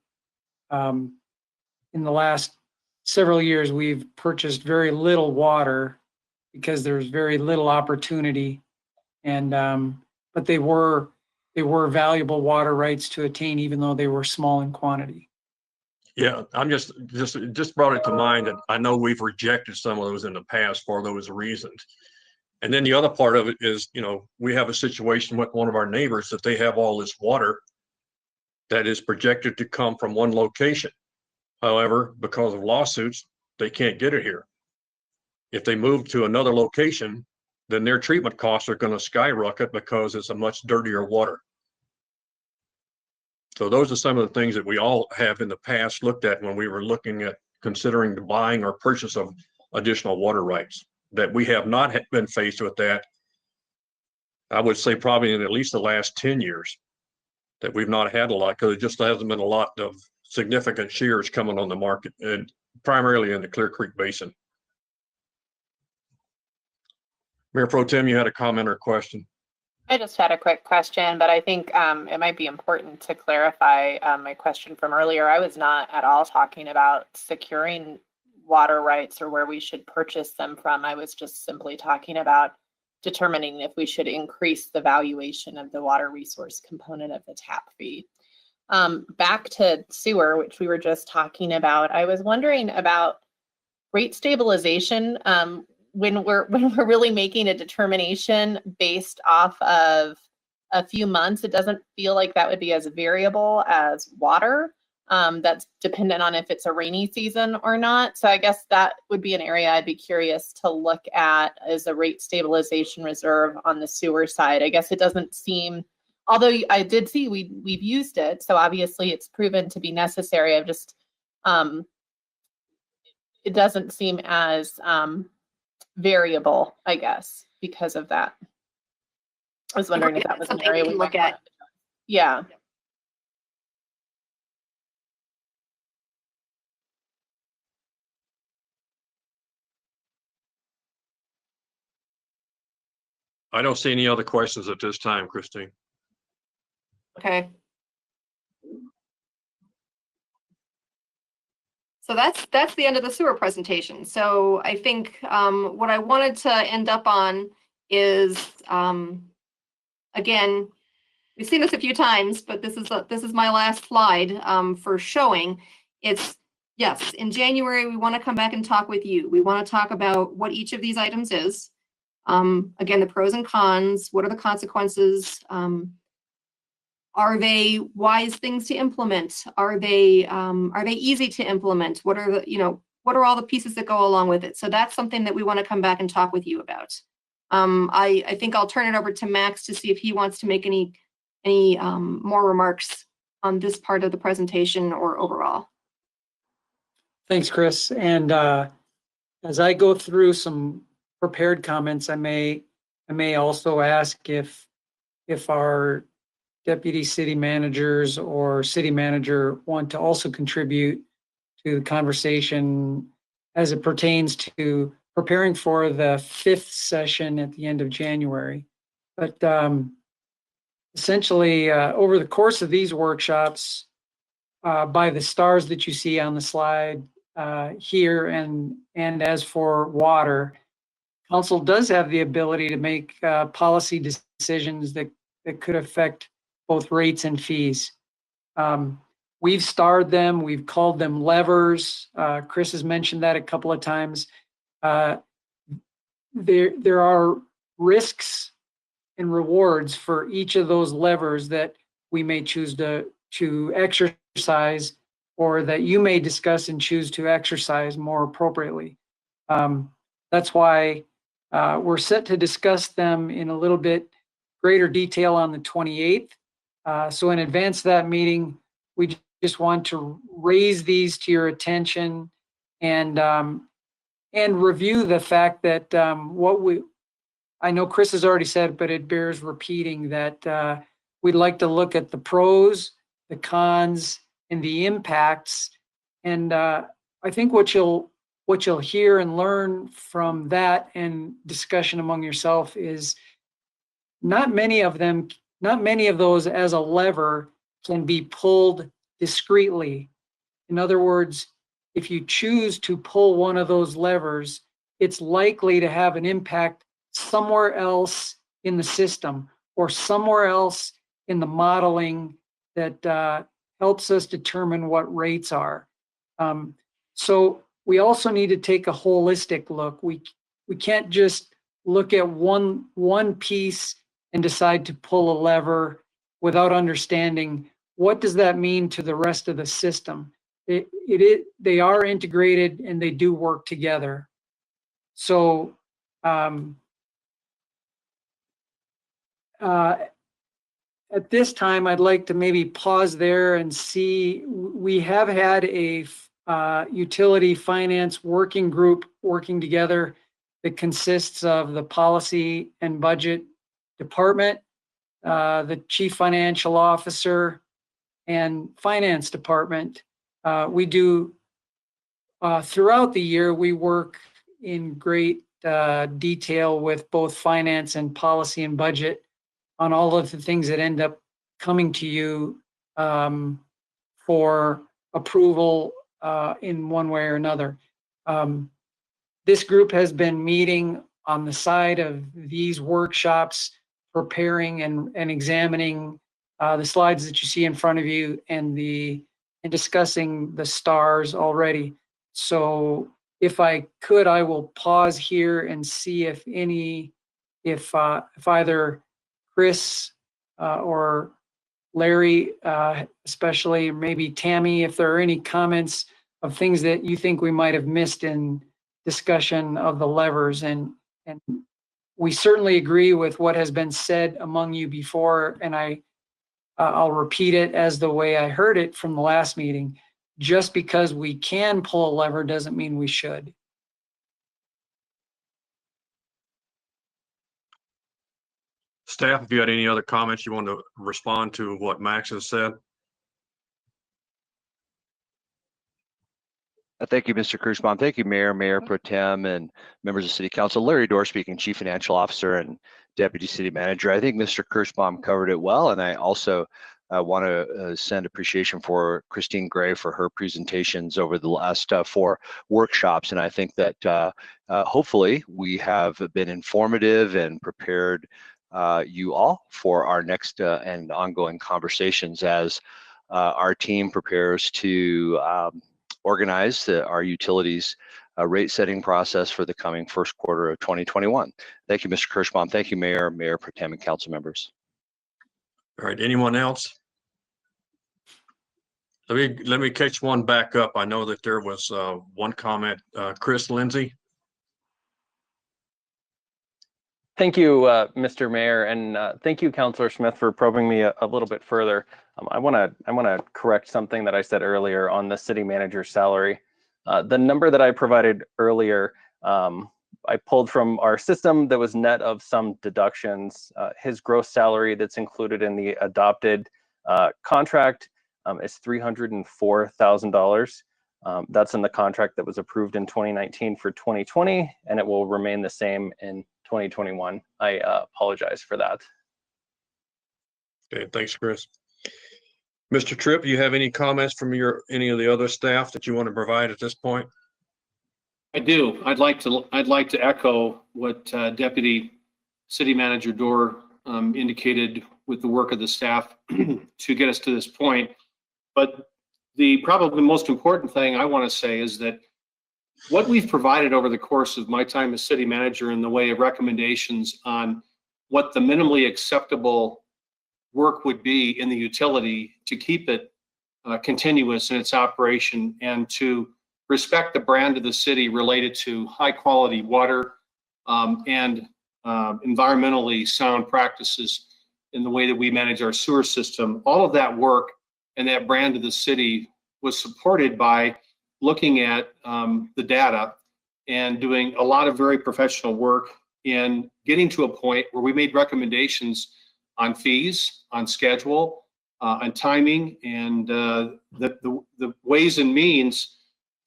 In the last several years, we've purchased very little water because there's very little opportunity, and but they were valuable water rights to attain, even though they were small in quantity. Yeah, I'm just brought it to mind that I know we've rejected some of those in the past for those reasons. And then the other part of it is, you know, we have a situation with one of our neighbors that they have all this water that is projected to come from one location. However, because of lawsuits, they can't get it here. If they move to another location, then their treatment costs are going to skyrocket because it's a much dirtier water. So those are some of the things that we all have in the past looked at when we were looking at considering the buying or purchase of additional water rights, that we have not been faced with that. I would say probably in at least the last 10 years that we've not had a lot, because it just hasn't been a lot of significant shares coming on the market, and primarily in the Clear Creek Basin. Mayor Pro Tem, you had a comment or question? I just had a quick question, but I think it might be important to clarify my question from earlier. I was not at all talking about securing water rights or where we should purchase them from. I was just simply talking about determining if we should increase the valuation of the water resource component of the tap fee. Back to sewer, which we were just talking about, I was wondering about rate stabilization. When we're really making a determination based off of a few months, it doesn't feel like that would be as variable as water. That's dependent on if it's a rainy season or not. So I guess that would be an area I'd be curious to look at as a rate stabilization reserve on the sewer side. I guess it doesn't seem although I did see we've used it, so obviously it's proven to be necessary. I've just, it doesn't seem as variable, I guess, because of that. I was wondering if that was an Something area we we can might look at. want to- Yeah. I don't see any other questions at this time, Christine. Okay. So that's the end of the sewer presentation. So I think what I wanted to end up on is again, we've seen this a few times, but this is my last slide for showing. It's yes, in January we want to come back and talk with you. We want to talk about what each of these items is. Again, the pros and cons. What are the consequences? Are they wise things to implement? Are they easy to implement? What are the, what are all the pieces that go along with it? So that's something that we want to come back and talk with you about. I think I'll turn it over to Max to see if he wants to make any more remarks on this part of the presentation or overall. Thanks, Chris. And as I go through some prepared comments, I may also ask if our deputy city managers or city manager want to also contribute to the conversation as it pertains to preparing for the 5th session at the end of January. But essentially, over the course of these workshops, by the stars that you see on the slide here and as for water, council does have the ability to make policy decisions that could affect both rates and fees. We've starred them, we've called them levers. Chris has mentioned that a couple of times. There are risks and rewards for each of those levers that we may choose to exercise, or that you may discuss and choose to exercise more appropriately. That's why we're set to discuss them in a little bit greater detail on the 28th. So in advance of that meeting, we just want to raise these to your attention and review the fact that I know Chris has already said, but it bears repeating that we'd like to look at the pros, the cons, and the impacts. And I think what you'll hear and learn from that and discussion among yourself is not many of those as a lever can be pulled discreetly. In other words, if you choose to pull one of those levers, it's likely to have an impact somewhere else in the system or somewhere else in the modeling that helps us determine what rates are. So we also need to take a holistic look. We can't just look at one piece and decide to pull a lever without understanding what does that mean to the rest of the system. They are integrated and they do work together. So at this time, I'd like to maybe pause there and see, we have had a utility finance working group working together that consists of the policy and budget department, the chief financial officer, and finance department. We do, throughout the year, we work in great detail with both finance and policy and budget on all of the things that end up coming to you for approval in one way or another. This group has been meeting on the side of these workshops, preparing and examining the slides that you see in front of you and discussing the stars already. So if I could, I will pause here and see if either Chris or Larry, especially, maybe Tammy, if there are any comments of things that you think we might have missed in discussion of the levers. And we certainly agree with what has been said among you before, and I I'll repeat it as the way I heard it from the last meeting. Just because we can pull a lever doesn't mean we should. Staff, if you had any other comments you want to respond to what Max has said? Thank you, Mr. Kirschbaum. Thank you, Mayor Pro Tem, and members of City Council. Larry Dorr speaking, Chief Financial Officer and Deputy City Manager. I think Mr. Kirschbaum covered it well, and I also want to send appreciation for Christine Gray for her presentations over the last 4 workshops. And I think that hopefully we have been informative and prepared you all for our next and ongoing conversations as our team prepares to organize our utilities rate setting process for the coming first quarter of 2021. Thank you, Mr. Kirschbaum. Thank you, Mayor Pro Tem, and council members. All right, anyone else? Let me catch one back up. I know that there was one comment. Chris Lindsay. Thank you, Mr. Mayor, and thank you, Councilor Smith, for probing me a little bit further. I want to correct something that I said earlier on the city manager's salary. The number that I provided earlier, I pulled from our system that was net of some deductions. His gross salary that's included in the adopted contract is $304,000. That's in the contract that was approved in 2019 for 2020, and it will remain the same in 2021. I apologize for that. Okay, thanks, Chris. Mr. Tripp, you have any comments from any of the other staff that you want to provide at this point? I do. I'd like to echo what Deputy City Manager Dorr indicated with the work of the staff to get us to this point. But the probably most important thing I want to say is that what we've provided over the course of my time as city manager in the way of recommendations on what the minimally acceptable work would be in the utility to keep it continuous in its operation and to respect the brand of the city related to high quality water and environmentally sound practices in the way that we manage our sewer system. All of that work and that brand of the city was supported by looking at the data and doing a lot of very professional work in getting to a point where we made recommendations on fees, on schedule, on timing, and the ways and means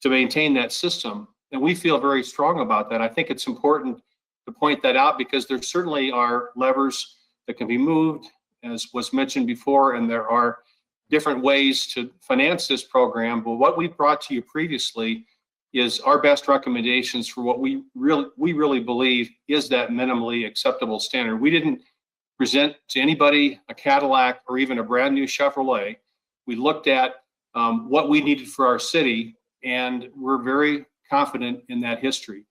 to maintain that system. And we feel very strong about that. I think it's important to point that out because there certainly are levers that can be moved, as was mentioned before, and there are different ways to finance this program. But what we brought to you previously is our best recommendations for what we really believe is that minimally acceptable standard. We didn't present to anybody a Cadillac or even a brand new Chevrolet. We looked at what we needed for our city, and we're very confident in that history.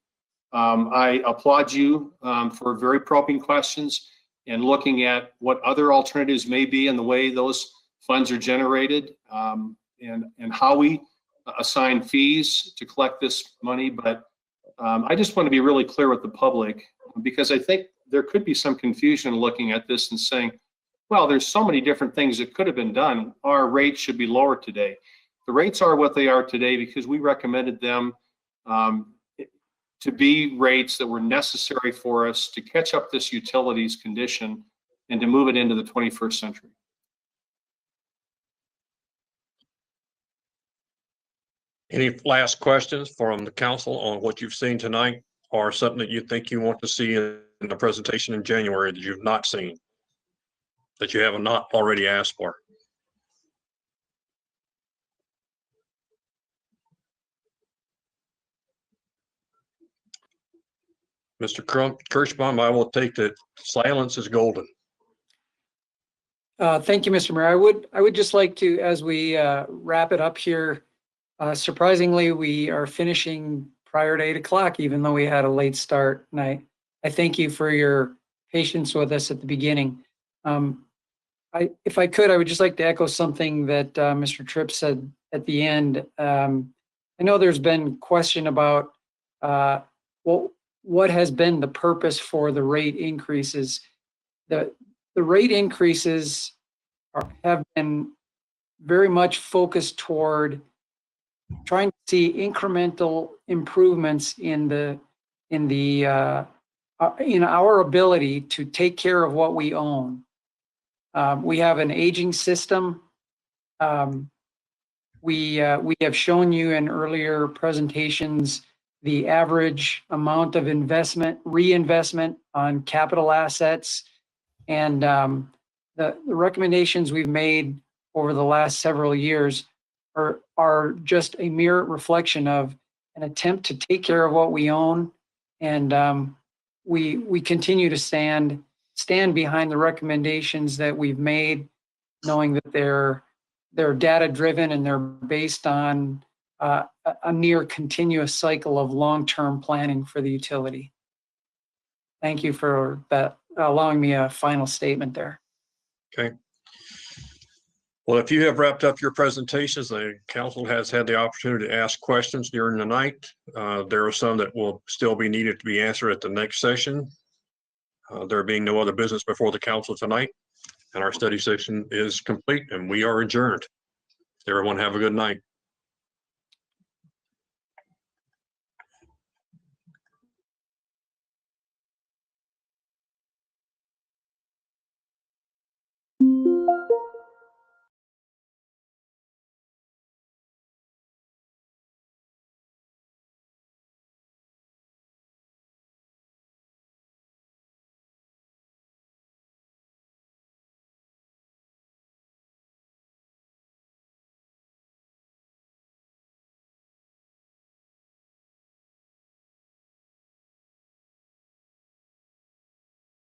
I applaud you for very probing questions and looking at what other alternatives may be in the way those funds are generated and how we assign fees to collect this money. But I just want to be really clear with the public, because I think there could be some confusion looking at this and saying, well, there's so many different things that could have been done. Our rates should be lower today. The rates are what they are today because we recommended them to be rates that were necessary for us to catch up this utilities condition and to move it into the 21st century. Any last questions from the council on what you've seen tonight, or something that you think you want to see in the presentation in January that you've not seen, that you have not already asked for? Mr. Kirschbaum, I will take that silence is golden. Thank you, Mr. Mayor. I would just like to, as we wrap it up here, surprisingly, we are finishing prior to 8 o'clock, even though we had a late start. And I thank you for your patience with us at the beginning. If I could, I would just like to echo something that Mr. Tripp said at the end. I know there's been question about what has been the purpose for the rate increases. The rate increases have been very much focused toward trying to see incremental improvements in our ability to take care of what we own. We have an aging system. We have shown you in earlier presentations the average amount of reinvestment on capital assets, and the recommendations we've made over the last several years are just a mere reflection of an attempt to take care of what we own, and we continue to stand behind the recommendations that we've made, knowing that they're data driven and they're based on a near continuous cycle of long-term planning for the utility. Thank you for that, allowing me a final statement there. Okay. Well, if you have wrapped up your presentations, the council has had the opportunity to ask questions during the night. There are some that will still be needed to be answered at the next session. There being no other business before the council tonight, and our study session is complete and we are adjourned. Everyone have a good night.